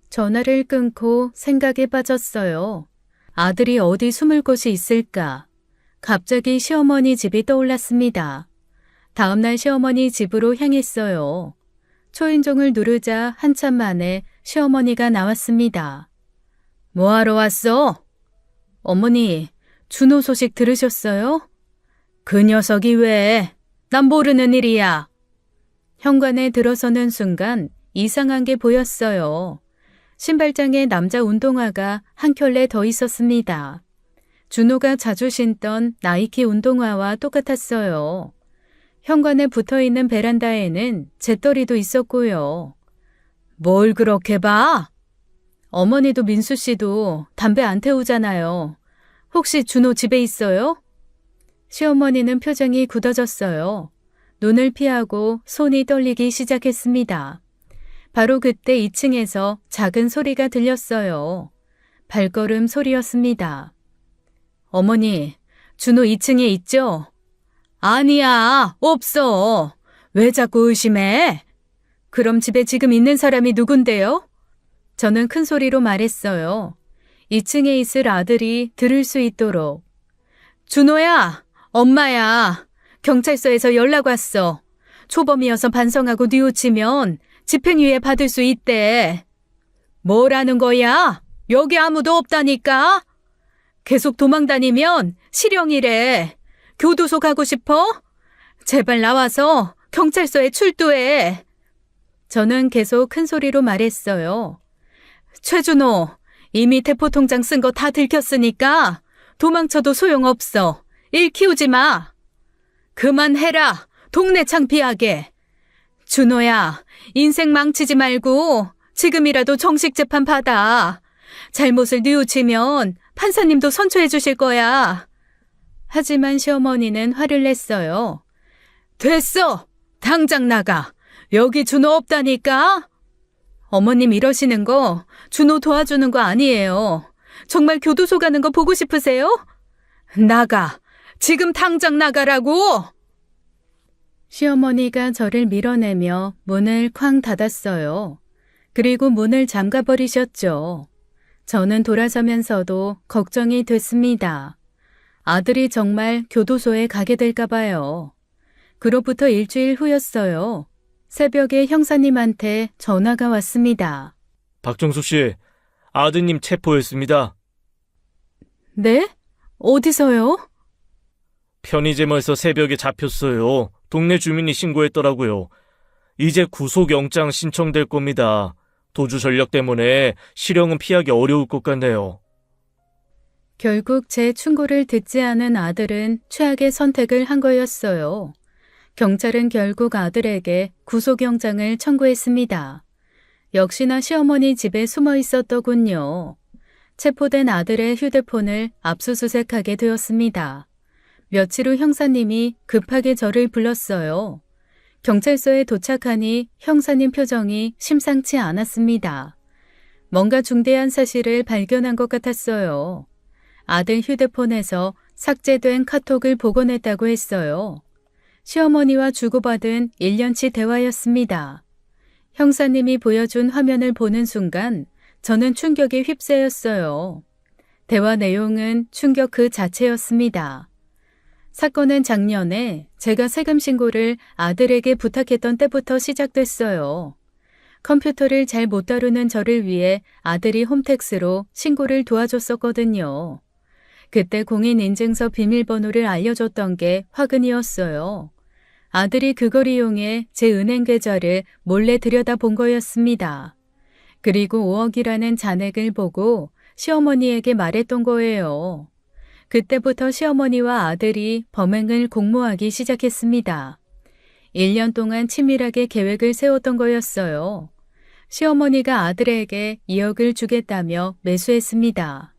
전화를 끊고 생각에 빠졌어요. 아들이 어디 숨을 곳이 있을까? 갑자기 시어머니 집이 떠올랐습니다. 다음날 시어머니 집으로 향했어요. 초인종을 누르자 한참 만에 시어머니가 나왔습니다. 뭐하러 왔어? 어머니, 준호 소식 들으셨어요? 그 녀석이 왜? 난 모르는 일이야. 현관에 들어서는 순간 이상한 게 보였어요. 신발장에 남자 운동화가 한 켤레 더 있었습니다. 준호가 자주 신던 나이키 운동화와 똑같았어요. 현관에 붙어있는 베란다에는 재떨이도 있었고요. 뭘 그렇게 봐? 어머니도 민수 씨도 담배 안 태우잖아요. 혹시 준호 집에 있어요? 시어머니는 표정이 굳어졌어요. 눈을 피하고 손이 떨리기 시작했습니다. 바로 그때 2층에서 작은 소리가 들렸어요. 발걸음 소리였습니다. 어머니, 준호 2층에 있죠? 아니야, 없어. 왜 자꾸 의심해? 그럼 집에 지금 있는 사람이 누군데요? 저는 큰 소리로 말했어요. 2층에 있을 아들이 들을 수 있도록. 준호야, 엄마야. 경찰서에서 연락 왔어. 초범이어서 반성하고 뉘우치면 집행유예 받을 수 있대. 뭐라는 거야? 여기 아무도 없다니까? 계속 도망다니면 실형이래. 교도소 가고 싶어? 제발 나와서 경찰서에 출두해. 저는 계속 큰 소리로 말했어요. 최준호, 이미 대포통장 쓴 거 다 들켰으니까 도망쳐도 소용없어. 일 키우지 마. 그만해라. 동네 창피하게. 준호야, 인생 망치지 말고 지금이라도 정식 재판 받아. 잘못을 뉘우치면 판사님도 선처해 주실 거야. 하지만 시어머니는 화를 냈어요. 됐어. 당장 나가. 여기 준호 없다니까. 어머님 이러시는 거 준호 도와주는 거 아니에요. 정말 교도소 가는 거 보고 싶으세요? 나가. 지금 당장 나가라고. 시어머니가 저를 밀어내며 문을 쾅 닫았어요. 그리고 문을 잠가버리셨죠. 저는 돌아서면서도 걱정이 됐습니다. 아들이 정말 교도소에 가게 될까 봐요. 그로부터 일주일 후였어요. 새벽에 형사님한테 전화가 왔습니다. 박정숙 씨, 아드님 체포했습니다. 네? 어디서요? 편의점에서 새벽에 잡혔어요. 동네 주민이 신고했더라고요. 이제 구속영장 신청될 겁니다. 도주 전력 때문에 실형은 피하기 어려울 것 같네요. 결국 제 충고를 듣지 않은 아들은 최악의 선택을 한 거였어요. 경찰은 결국 아들에게 구속영장을 청구했습니다. 역시나 시어머니 집에 숨어 있었더군요. 체포된 아들의 휴대폰을 압수수색하게 되었습니다. 며칠 후 형사님이 급하게 저를 불렀어요. 경찰서에 도착하니 형사님 표정이 심상치 않았습니다. 뭔가 중대한 사실을 발견한 것 같았어요. 아들 휴대폰에서 삭제된 카톡을 복원했다고 했어요. 시어머니와 주고받은 1년치 대화였습니다. 형사님이 보여준 화면을 보는 순간 저는 충격에 휩싸였어요. 대화 내용은 충격 그 자체였습니다. 사건은 작년에 제가 세금 신고를 아들에게 부탁했던 때부터 시작됐어요. 컴퓨터를 잘 못 다루는 저를 위해 아들이 홈택스로 신고를 도와줬었거든요. 그때 공인인증서 비밀번호를 알려줬던 게 화근이었어요. 아들이 그걸 이용해 제 은행 계좌를 몰래 들여다본 거였습니다. 그리고 5억이라는 잔액을 보고 시어머니에게 말했던 거예요. 그때부터 시어머니와 아들이 범행을 공모하기 시작했습니다. 1년 동안 치밀하게 계획을 세웠던 거였어요. 시어머니가 아들에게 2억을 주겠다며 매수했습니다.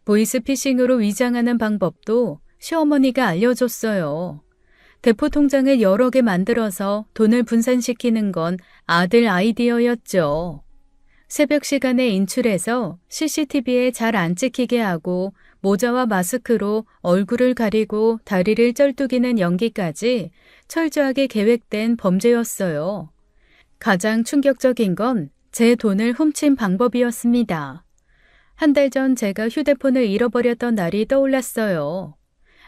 보이스피싱으로 위장하는 방법도 시어머니가 알려줬어요. 대포통장을 여러 개 만들어서 돈을 분산시키는 건 아들 아이디어였죠. 새벽 시간에 인출해서 CCTV에 잘 안 찍히게 하고 모자와 마스크로 얼굴을 가리고 다리를 쩔뚝이는 연기까지 철저하게 계획된 범죄였어요. 가장 충격적인 건 제 돈을 훔친 방법이었습니다. 한 달 전 제가 휴대폰을 잃어버렸던 날이 떠올랐어요.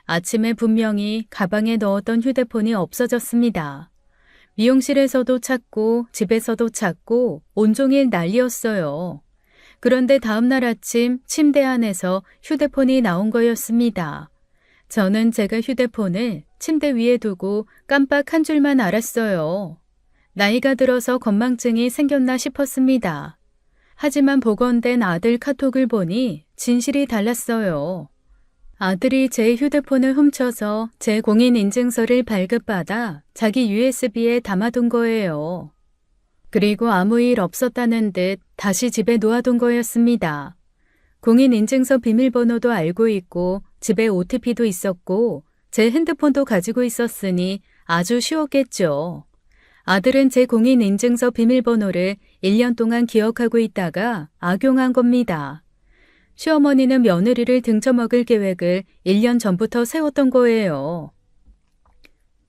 아침에 분명히 가방에 넣었던 휴대폰이 없어졌습니다. 미용실에서도 찾고 집에서도 찾고 온종일 난리였어요. 그런데 다음날 아침 침대 안에서 휴대폰이 나온 거였습니다. 저는 제가 휴대폰을 침대 위에 두고 깜빡 한 줄만 알았어요. 나이가 들어서 건망증이 생겼나 싶었습니다. 하지만 복원된 아들 카톡을 보니 진실이 달랐어요. 아들이 제 휴대폰을 훔쳐서 제 공인인증서를 발급받아 자기 USB에 담아둔 거예요. 그리고 아무 일 없었다는 듯 다시 집에 놓아둔 거였습니다. 공인인증서 비밀번호도 알고 있고 집에 OTP도 있었고 제 핸드폰도 가지고 있었으니 아주 쉬웠겠죠. 아들은 제 공인인증서 비밀번호를 1년 동안 기억하고 있다가 악용한 겁니다. 시어머니는 며느리를 등쳐먹을 계획을 1년 전부터 세웠던 거예요.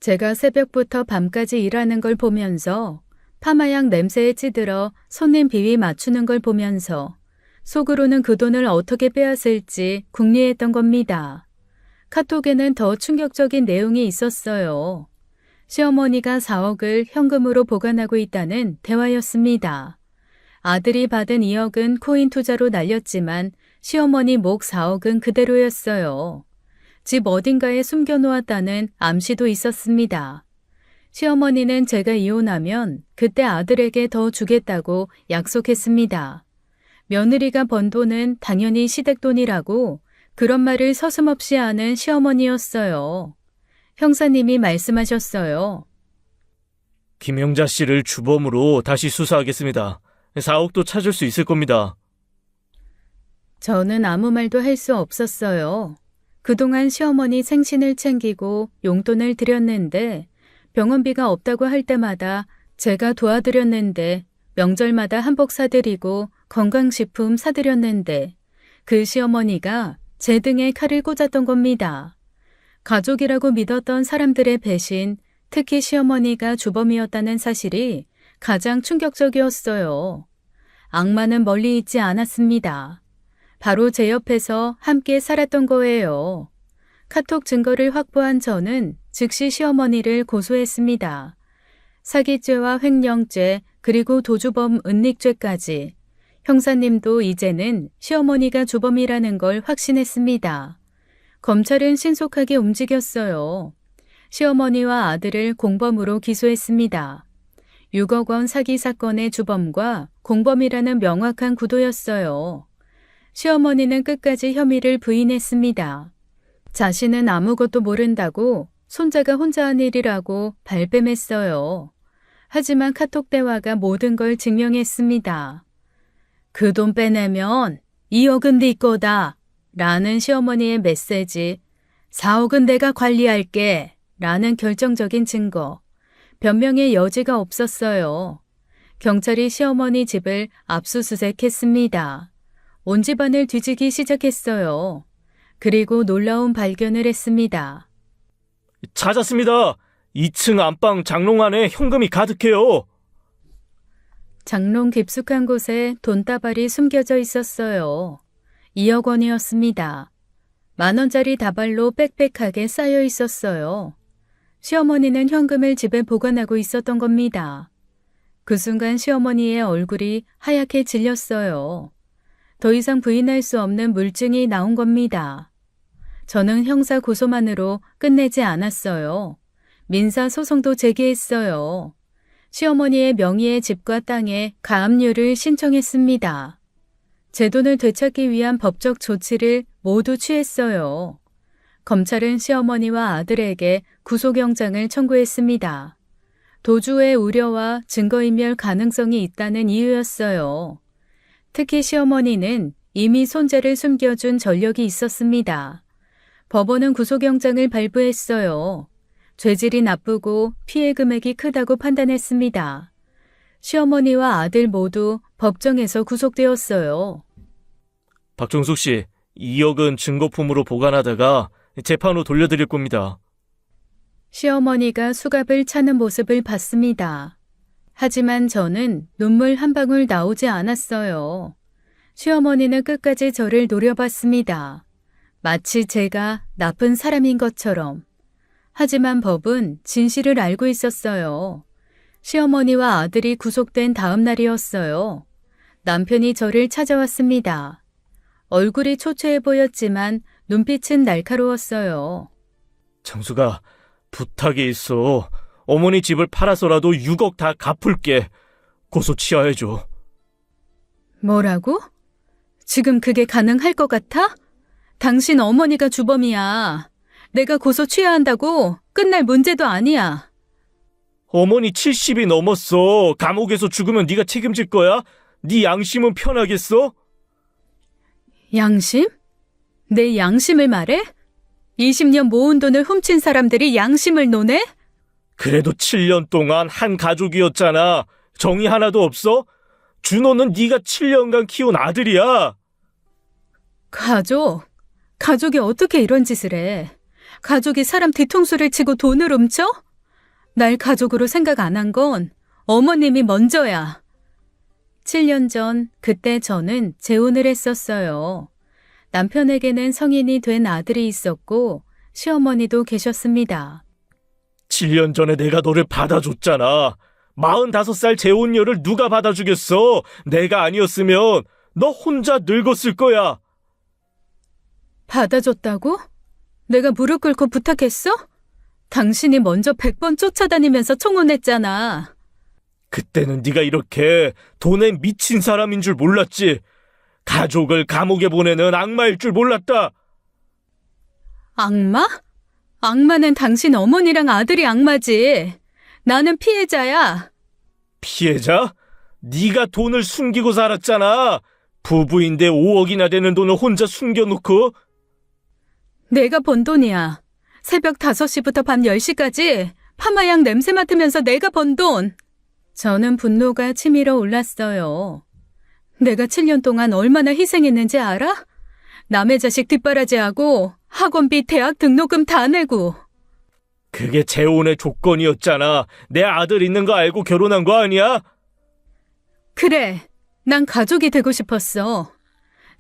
제가 새벽부터 밤까지 일하는 걸 보면서 파마약 냄새에 찌들어 손님 비위 맞추는 걸 보면서 속으로는 그 돈을 어떻게 빼앗을지 궁리했던 겁니다. 카톡에는 더 충격적인 내용이 있었어요. 시어머니가 4억을 현금으로 보관하고 있다는 대화였습니다. 아들이 받은 2억은 코인 투자로 날렸지만 시어머니 목 4억은 그대로였어요. 집 어딘가에 숨겨놓았다는 암시도 있었습니다. 시어머니는 제가 이혼하면 그때 아들에게 더 주겠다고 약속했습니다. 며느리가 번 돈은 당연히 시댁돈이라고 그런 말을 서슴없이 하는 시어머니였어요. 형사님이 말씀하셨어요. 김영자 씨를 주범으로 다시 수사하겠습니다. 4억도 찾을 수 있을 겁니다. 저는 아무 말도 할 수 없었어요. 그동안 시어머니 생신을 챙기고 용돈을 드렸는데 병원비가 없다고 할 때마다 제가 도와드렸는데 명절마다 한복 사드리고 건강식품 사드렸는데 그 시어머니가 제 등에 칼을 꽂았던 겁니다. 가족이라고 믿었던 사람들의 배신, 특히 시어머니가 주범이었다는 사실이 가장 충격적이었어요. 악마는 멀리 있지 않았습니다. 바로 제 옆에서 함께 살았던 거예요. 카톡 증거를 확보한 저는 즉시 시어머니를 고소했습니다. 사기죄와 횡령죄 그리고 도주범 은닉죄까지. 형사님도 이제는 시어머니가 주범이라는 걸 확신했습니다. 검찰은 신속하게 움직였어요. 시어머니와 아들을 공범으로 기소했습니다. 6억 원 사기 사건의 주범과 공범이라는 명확한 구도였어요. 시어머니는 끝까지 혐의를 부인했습니다. 자신은 아무것도 모른다고 손자가 혼자 한 일이라고 발뺌했어요. 하지만 카톡 대화가 모든 걸 증명했습니다. 그 돈 빼내면 2억은 네 거다 라는 시어머니의 메시지, 4억은 내가 관리할게 라는 결정적인 증거, 변명의 여지가 없었어요. 경찰이 시어머니 집을 압수수색했습니다. 온 집안을 뒤지기 시작했어요. 그리고 놀라운 발견을 했습니다. 찾았습니다. 2층 안방 장롱 안에 현금이 가득해요. 장롱 깊숙한 곳에 돈다발이 숨겨져 있었어요. 2억 원이었습니다. 10,000원짜리 다발로 빽빽하게 쌓여 있었어요. 시어머니는 현금을 집에 보관하고 있었던 겁니다. 그 순간 시어머니의 얼굴이 하얗게 질렸어요. 더 이상 부인할 수 없는 물증이 나온 겁니다. 저는 형사 고소만으로 끝내지 않았어요. 민사 소송도 제기했어요. 시어머니의 명의의 집과 땅에 가압류를 신청했습니다. 제 돈을 되찾기 위한 법적 조치를 모두 취했어요. 검찰은 시어머니와 아들에게 구속영장을 청구했습니다. 도주의 우려와 증거인멸 가능성이 있다는 이유였어요. 특히 시어머니는 이미 손재를 숨겨준 전력이 있었습니다. 법원은 구속영장을 발부했어요. 죄질이 나쁘고 피해 금액이 크다고 판단했습니다. 시어머니와 아들 모두 법정에서 구속되었어요. 박종숙 씨, 2억은 증거품으로 보관하다가 재판 후 돌려드릴 겁니다. 시어머니가 수갑을 차는 모습을 봤습니다. 하지만 저는 눈물 한 방울 나오지 않았어요. 시어머니는 끝까지 저를 노려봤습니다. 마치 제가 나쁜 사람인 것처럼. 하지만 법은 진실을 알고 있었어요. 시어머니와 아들이 구속된 다음 날이었어요. 남편이 저를 찾아왔습니다. 얼굴이 초췌해 보였지만 눈빛은 날카로웠어요. 정수가, 부탁이 있어. 어머니 집을 팔아서라도 6억 다 갚을게. 고소 취하해줘. 뭐라고? 지금 그게 가능할 것 같아? 당신 어머니가 주범이야. 내가 고소 취하한다고 끝날 문제도 아니야. 어머니 70이 넘었어. 감옥에서 죽으면 네가 책임질 거야? 네 양심은 편하겠어? 양심? 내 양심을 말해? 20년 모은 돈을 훔친 사람들이 양심을 논해? 그래도 7년 동안 한 가족이었잖아. 정이 하나도 없어? 준호는 네가 7년간 키운 아들이야. 가족이 어떻게 이런 짓을 해? 가족이 사람 뒤통수를 치고 돈을 훔쳐? 날 가족으로 생각 안 한 건 어머님이 먼저야. 7년 전 그때 저는 재혼을 했었어요. 남편에게는 성인이 된 아들이 있었고 시어머니도 계셨습니다. 7년 전에 내가 너를 받아줬잖아. 45살 재혼녀를 누가 받아주겠어? 내가 아니었으면 너 혼자 늙었을 거야. 받아줬다고? 내가 무릎 꿇고 부탁했어? 당신이 먼저 100번 쫓아다니면서 청혼했잖아. 그때는 네가 이렇게 돈에 미친 사람인 줄 몰랐지. 가족을 감옥에 보내는 악마일 줄 몰랐다. 악마? 악마는 당신 어머니랑 아들이 악마지. 나는 피해자야. 피해자? 네가 돈을 숨기고 살았잖아. 부부인데 5억이나 되는 돈을 혼자 숨겨놓고. 내가 번 돈이야. 새벽 5시부터 밤 10시까지 파마약 냄새 맡으면서 내가 번 돈. 저는 분노가 치밀어 올랐어요. 내가 7년 동안 얼마나 희생했는지 알아? 남의 자식 뒷바라지하고 학원비, 대학 등록금 다 내고. 그게 재혼의 조건이었잖아. 내 아들 있는 거 알고 결혼한 거 아니야? 그래, 난 가족이 되고 싶었어.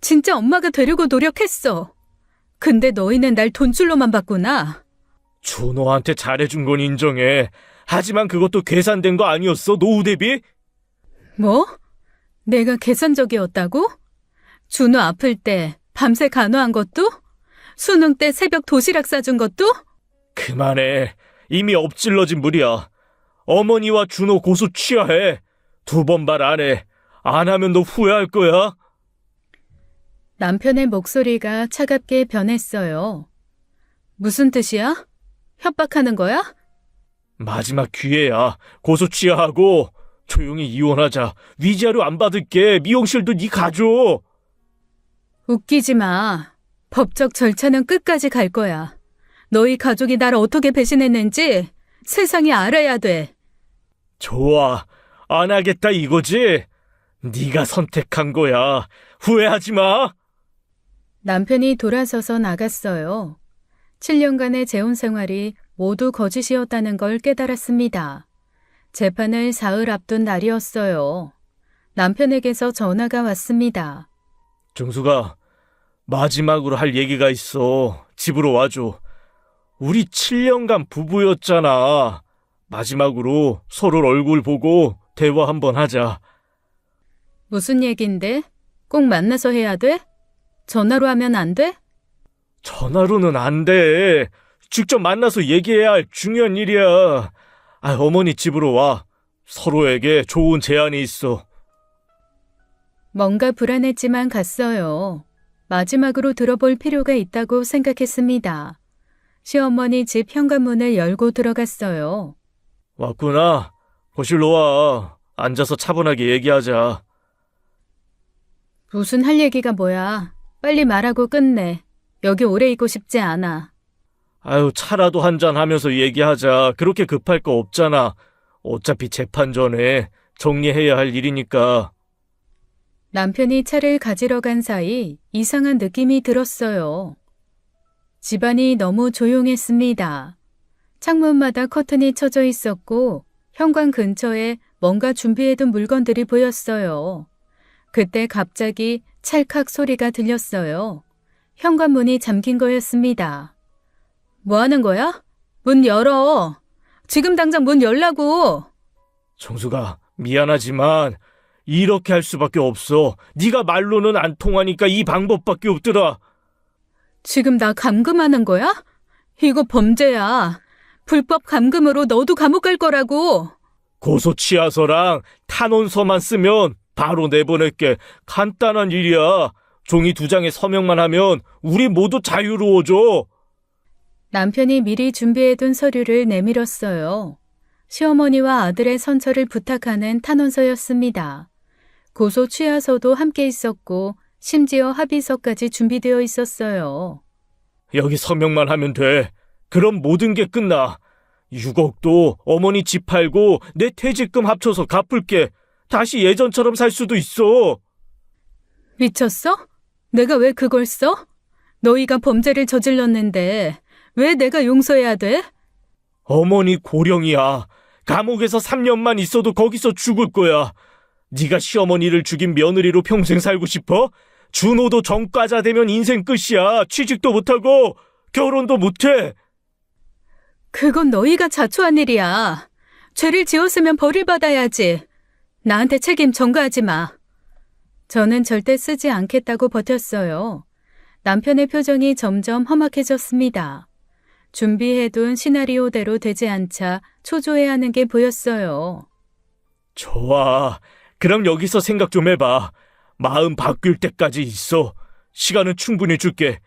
진짜 엄마가 되려고 노력했어. 근데 너희는 날 돈줄로만 봤구나. 준호한테 잘해준 건 인정해. 하지만 그것도 계산된 거 아니었어, 노후 대비? 뭐? 내가 계산적이었다고? 준호 아플 때 밤새 간호한 것도? 수능 때 새벽 도시락 싸준 것도? 그만해. 이미 엎질러진 물이야. 어머니와 준호 고소 취하해. 2번 말 안 해. 안 하면 너 후회할 거야. 남편의 목소리가 차갑게 변했어요. 무슨 뜻이야? 협박하는 거야? 마지막 기회야. 고소 취하하고 조용히 이혼하자. 위자료 안 받을게. 미용실도 네 가줘. 웃기지 마. 법적 절차는 끝까지 갈 거야. 너희 가족이 날 어떻게 배신했는지 세상이 알아야 돼. 좋아. 안 하겠다 이거지? 네가 선택한 거야. 후회하지 마. 남편이 돌아서서 나갔어요. 7년간의 재혼 생활이 모두 거짓이었다는 걸 깨달았습니다. 재판을 사흘 앞둔 날이었어요. 남편에게서 전화가 왔습니다. 정수가 마지막으로 할 얘기가 있어. 집으로 와줘. 우리 7년간 부부였잖아. 마지막으로 서로 얼굴 보고 대화 한번 하자. 무슨 얘긴데? 꼭 만나서 해야 돼? 전화로 하면 안 돼? 전화로는 안 돼. 직접 만나서 얘기해야 할 중요한 일이야. 어머니 집으로 와. 서로에게 좋은 제안이 있어. 뭔가 불안했지만 갔어요. 마지막으로 들어볼 필요가 있다고 생각했습니다. 시어머니 집 현관문을 열고 들어갔어요. 왔구나. 거실로 와. 앉아서 차분하게 얘기하자. 무슨 할 얘기가 뭐야. 빨리 말하고 끝내. 여기 오래 있고 싶지 않아. 차라도 한잔 하면서 얘기하자. 그렇게 급할 거 없잖아. 어차피 재판 전에 정리해야 할 일이니까. 남편이 차를 가지러 간 사이 이상한 느낌이 들었어요. 집안이 너무 조용했습니다. 창문마다 커튼이 쳐져 있었고 현관 근처에 뭔가 준비해둔 물건들이 보였어요. 그때 갑자기 찰칵 소리가 들렸어요. 현관문이 잠긴 거였습니다. 뭐 하는 거야? 문 열어. 지금 당장 문 열라고. 정수가 미안하지만 이렇게 할 수밖에 없어. 네가 말로는 안 통하니까 이 방법밖에 없더라. 지금 나 감금하는 거야? 이거 범죄야. 불법 감금으로 너도 감옥 갈 거라고. 고소 취하서랑 탄원서만 쓰면 바로 내보낼게. 간단한 일이야. 종이 2장에 서명만 하면 우리 모두 자유로워져. 남편이 미리 준비해둔 서류를 내밀었어요. 시어머니와 아들의 선처를 부탁하는 탄원서였습니다. 고소 취하서도 함께 있었고 심지어 합의서까지 준비되어 있었어요. 여기 서명만 하면 돼. 그럼 모든 게 끝나. 6억도 어머니 집 팔고 내 퇴직금 합쳐서 갚을게. 다시 예전처럼 살 수도 있어. 미쳤어? 내가 왜 그걸 써? 너희가 범죄를 저질렀는데 왜 내가 용서해야 돼? 어머니 고령이야. 감옥에서 3년만 있어도 거기서 죽을 거야. 네가 시어머니를 죽인 며느리로 평생 살고 싶어? 준호도 전과자 되면 인생 끝이야. 취직도 못하고 결혼도 못해. 그건 너희가 자초한 일이야. 죄를 지었으면 벌을 받아야지. 나한테 책임 전가하지 마. 저는 절대 쓰지 않겠다고 버텼어요. 남편의 표정이 점점 험악해졌습니다. 준비해둔 시나리오대로 되지 않자 초조해하는 게 보였어요. 좋아. 그럼 여기서 생각 좀 해봐. 마음 바뀔 때까지 있어. 시간은 충분히 줄게.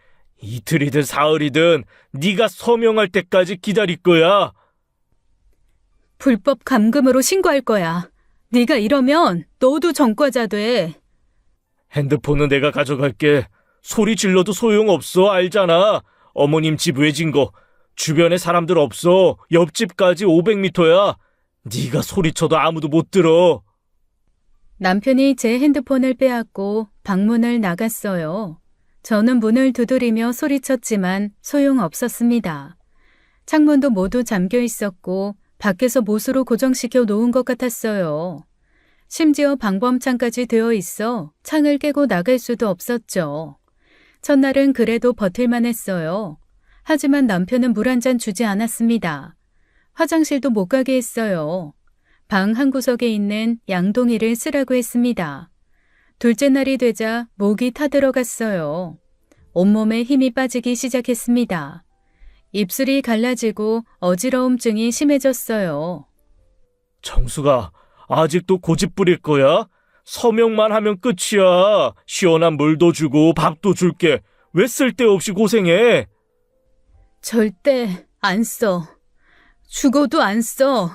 이틀이든 사흘이든 네가 서명할 때까지 기다릴 거야. 불법 감금으로 신고할 거야. 네가 이러면 너도 전과자 돼. 핸드폰은 내가 가져갈게. 소리 질러도 소용없어. 알잖아. 어머님 집 외진 거. 주변에 사람들 없어. 옆집까지 500m야. 네가 소리쳐도 아무도 못 들어. 남편이 제 핸드폰을 빼앗고 방문을 나갔어요. 저는 문을 두드리며 소리쳤지만 소용없었습니다. 창문도 모두 잠겨 있었고 밖에서 못으로 고정시켜 놓은 것 같았어요. 심지어 방범창까지 되어 있어 창을 깨고 나갈 수도 없었죠. 첫날은 그래도 버틸만 했어요. 하지만 남편은 물 한 잔 주지 않았습니다. 화장실도 못 가게 했어요. 방 한 구석에 있는 양동이를 쓰라고 했습니다. 둘째 날이 되자 목이 타들어갔어요. 온몸에 힘이 빠지기 시작했습니다. 입술이 갈라지고 어지러움증이 심해졌어요. 정수가 아직도 고집 부릴 거야? 서명만 하면 끝이야. 시원한 물도 주고 밥도 줄게. 왜 쓸데없이 고생해? 절대 안 써. 죽어도 안 써.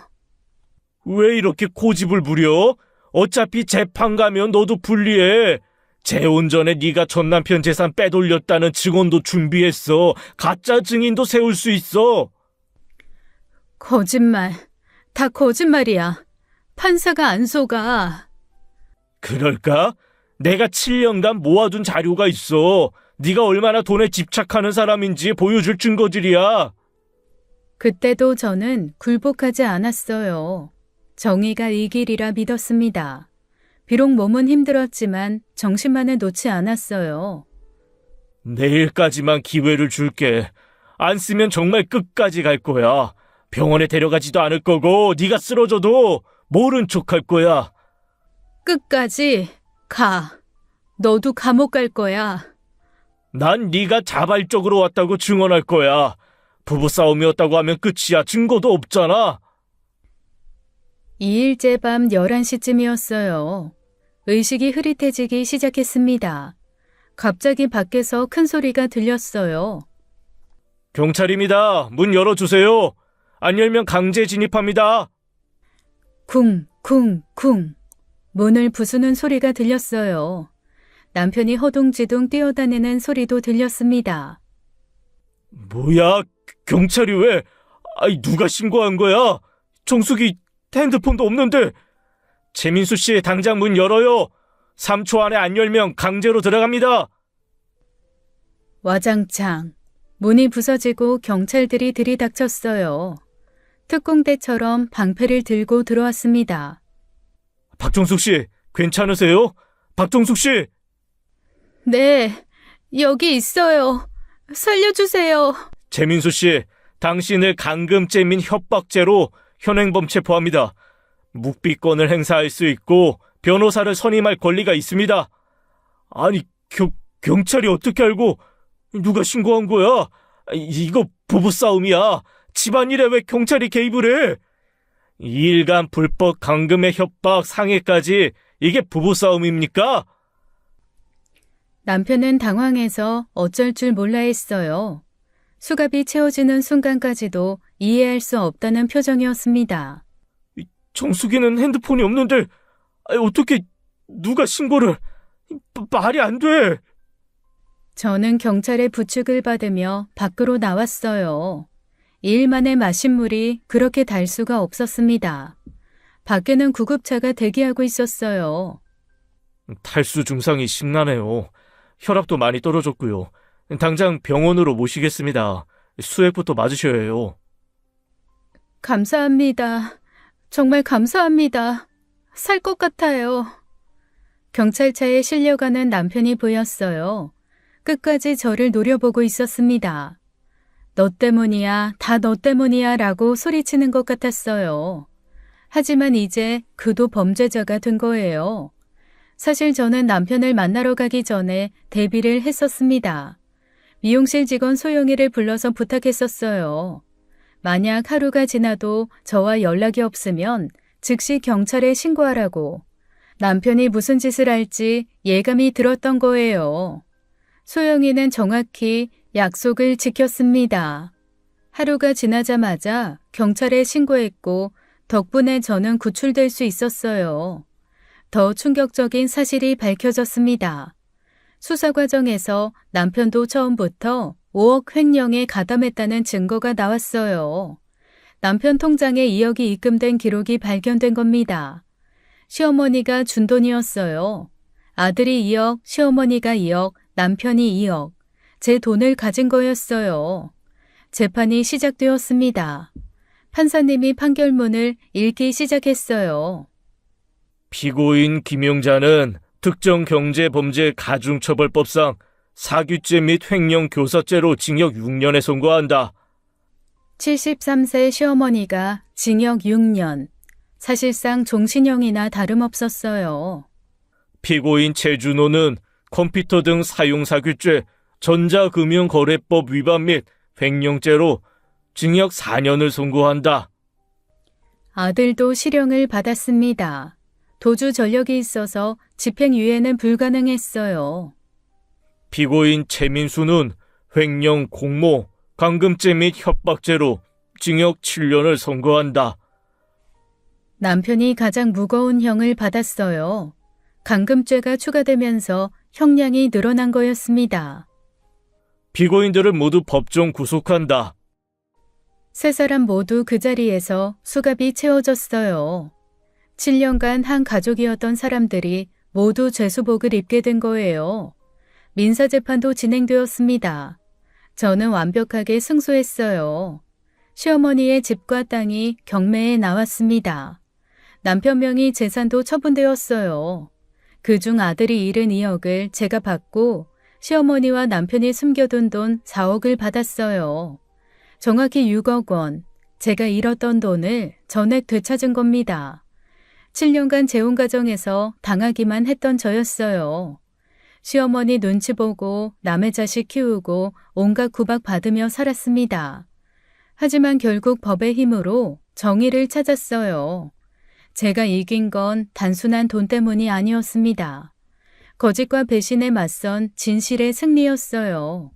왜 이렇게 고집을 부려? 어차피 재판 가면 너도 불리해. 재혼 전에 네가 전남편 재산 빼돌렸다는 증언도 준비했어. 가짜 증인도 세울 수 있어. 거짓말. 다 거짓말이야. 판사가 안 속아. 그럴까? 내가 7년간 모아둔 자료가 있어. 네가 얼마나 돈에 집착하는 사람인지 보여줄 증거들이야. 그때도 저는 굴복하지 않았어요. 정의가 이길이라 믿었습니다. 비록 몸은 힘들었지만 정신만은 놓지 않았어요. 내일까지만 기회를 줄게. 안 쓰면 정말 끝까지 갈 거야. 병원에 데려가지도 않을 거고 네가 쓰러져도 모른 척 할 거야. 끝까지 가. 너도 감옥 갈 거야. 난 네가 자발적으로 왔다고 증언할 거야. 부부싸움이었다고 하면 끝이야. 증거도 없잖아. 2일째 밤 11시쯤이었어요. 의식이 흐릿해지기 시작했습니다. 갑자기 밖에서 큰 소리가 들렸어요. 경찰입니다. 문 열어주세요. 안 열면 강제 진입합니다. 쿵, 쿵, 쿵. 문을 부수는 소리가 들렸어요. 남편이 허둥지둥 뛰어다니는 소리도 들렸습니다. 뭐야? 경찰이 왜? 아이, 누가 신고한 거야? 정숙이 핸드폰도 없는데. 재민수 씨, 당장 문 열어요. 3초 안에 안 열면 강제로 들어갑니다. 와장창. 문이 부서지고 경찰들이 들이닥쳤어요. 특공대처럼 방패를 들고 들어왔습니다. 박정숙 씨, 괜찮으세요? 박정숙 씨! 네, 여기 있어요. 살려주세요. 재민수 씨, 당신을 감금죄 및 협박죄로 현행범 체포합니다. 묵비권을 행사할 수 있고 변호사를 선임할 권리가 있습니다. 아니, 경찰이 어떻게 알고 누가 신고한 거야? 이거 부부싸움이야. 집안일에 왜 경찰이 개입을 해? 2일간 불법 감금의 협박 상해까지 이게 부부싸움입니까? 남편은 당황해서 어쩔 줄 몰라 했어요. 수갑이 채워지는 순간까지도 이해할 수 없다는 표정이었습니다. 정숙이는 핸드폰이 없는데 어떻게 누가 신고를... 말이 안 돼. 저는 경찰의 부축을 받으며 밖으로 나왔어요. 2일 만에 마신 물이 그렇게 달 수가 없었습니다. 밖에는 구급차가 대기하고 있었어요. 탈수 증상이 심하네요. 혈압도 많이 떨어졌고요. 당장 병원으로 모시겠습니다. 수액부터 맞으셔야 해요. 감사합니다. 정말 감사합니다. 살 것 같아요. 경찰차에 실려가는 남편이 보였어요. 끝까지 저를 노려보고 있었습니다. 너 때문이야, 다 너 때문이야 라고 소리치는 것 같았어요. 하지만 이제 그도 범죄자가 된 거예요. 사실 저는 남편을 만나러 가기 전에 대비를 했었습니다. 미용실 직원 소영이를 불러서 부탁했었어요. 만약 하루가 지나도 저와 연락이 없으면 즉시 경찰에 신고하라고. 남편이 무슨 짓을 할지 예감이 들었던 거예요. 소영이는 정확히 약속을 지켰습니다. 하루가 지나자마자 경찰에 신고했고 덕분에 저는 구출될 수 있었어요. 더 충격적인 사실이 밝혀졌습니다. 수사 과정에서 남편도 처음부터 5억 횡령에 가담했다는 증거가 나왔어요. 남편 통장에 2억이 입금된 기록이 발견된 겁니다. 시어머니가 준 돈이었어요. 아들이 2억, 시어머니가 2억, 남편이 2억. 제 돈을 가진 거였어요. 재판이 시작되었습니다. 판사님이 판결문을 읽기 시작했어요. 피고인 김용자는 특정경제범죄 가중처벌법상 사규죄 및 횡령교사죄로 징역 6년에 선고한다. 73세 시어머니가 징역 6년. 사실상 종신형이나 다름없었어요. 피고인 최준호는 컴퓨터 등 사용사규죄, 전자금융거래법 위반 및 횡령죄로 징역 4년을 선고한다. 아들도 실형을 받았습니다. 도주 전력이 있어서 집행유예는 불가능했어요. 피고인 최민수는 횡령, 공모, 감금죄 및 협박죄로 징역 7년을 선고한다. 남편이 가장 무거운 형을 받았어요. 감금죄가 추가되면서 형량이 늘어난 거였습니다. 피고인들을 모두 법정 구속한다. 세 사람 모두 그 자리에서 수갑이 채워졌어요. 7년간 한 가족이었던 사람들이 모두 죄수복을 입게 된 거예요. 민사재판도 진행되었습니다. 저는 완벽하게 승소했어요. 시어머니의 집과 땅이 경매에 나왔습니다. 남편 명의 재산도 처분되었어요. 그중 아들이 잃은 2억을 제가 받고 시어머니와 남편이 숨겨둔 돈 4억을 받았어요. 정확히 6억 원, 제가 잃었던 돈을 전액 되찾은 겁니다. 7년간 재혼 가정에서 당하기만 했던 저였어요. 시어머니 눈치 보고 남의 자식 키우고 온갖 구박 받으며 살았습니다. 하지만 결국 법의 힘으로 정의를 찾았어요. 제가 이긴 건 단순한 돈 때문이 아니었습니다. 거짓과 배신에 맞선 진실의 승리였어요.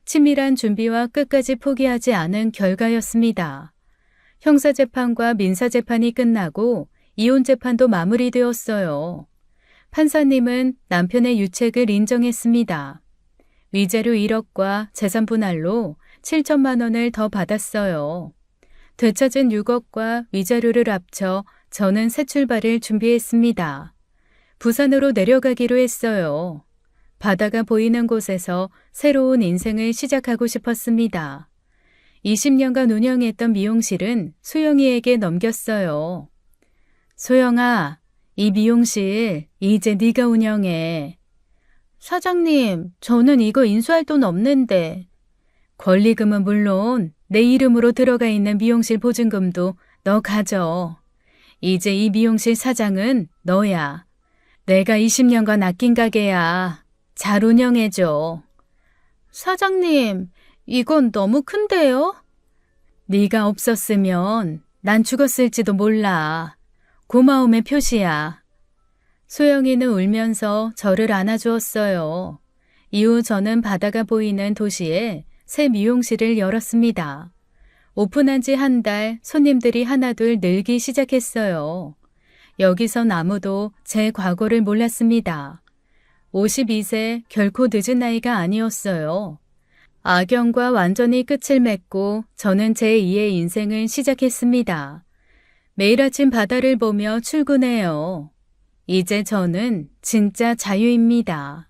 치밀한 준비와 끝까지 포기하지 않은 결과였습니다. 형사재판과 민사재판이 끝나고 이혼재판도 마무리되었어요. 판사님은 남편의 유책을 인정했습니다. 위자료 1억과 재산 분할로 7천만 원을 더 받았어요. 되찾은 6억과 위자료를 합쳐 저는 새 출발을 준비했습니다. 부산으로 내려가기로 했어요. 바다가 보이는 곳에서 새로운 인생을 시작하고 싶었습니다. 20년간 운영했던 미용실은 소영이에게 넘겼어요. 소영아, 이 미용실 이제 네가 운영해. 사장님, 저는 이거 인수할 돈 없는데. 권리금은 물론 내 이름으로 들어가 있는 미용실 보증금도 너 가져. 이제 이 미용실 사장은 너야. 내가 20년간 아낀 가게야. 잘 운영해줘. 사장님, 이건 너무 큰데요? 네가 없었으면 난 죽었을지도 몰라. 고마움의 표시야. 소영이는 울면서 저를 안아주었어요. 이후 저는 바다가 보이는 도시에 새 미용실을 열었습니다. 오픈한 지 한 달 손님들이 하나둘 늘기 시작했어요. 여기선 아무도 제 과거를 몰랐습니다. 52세 결코 늦은 나이가 아니었어요. 악연과 완전히 끝을 맺고 저는 제2의 인생을 시작했습니다. 매일 아침 바다를 보며 출근해요. 이제 저는 진짜 자유입니다.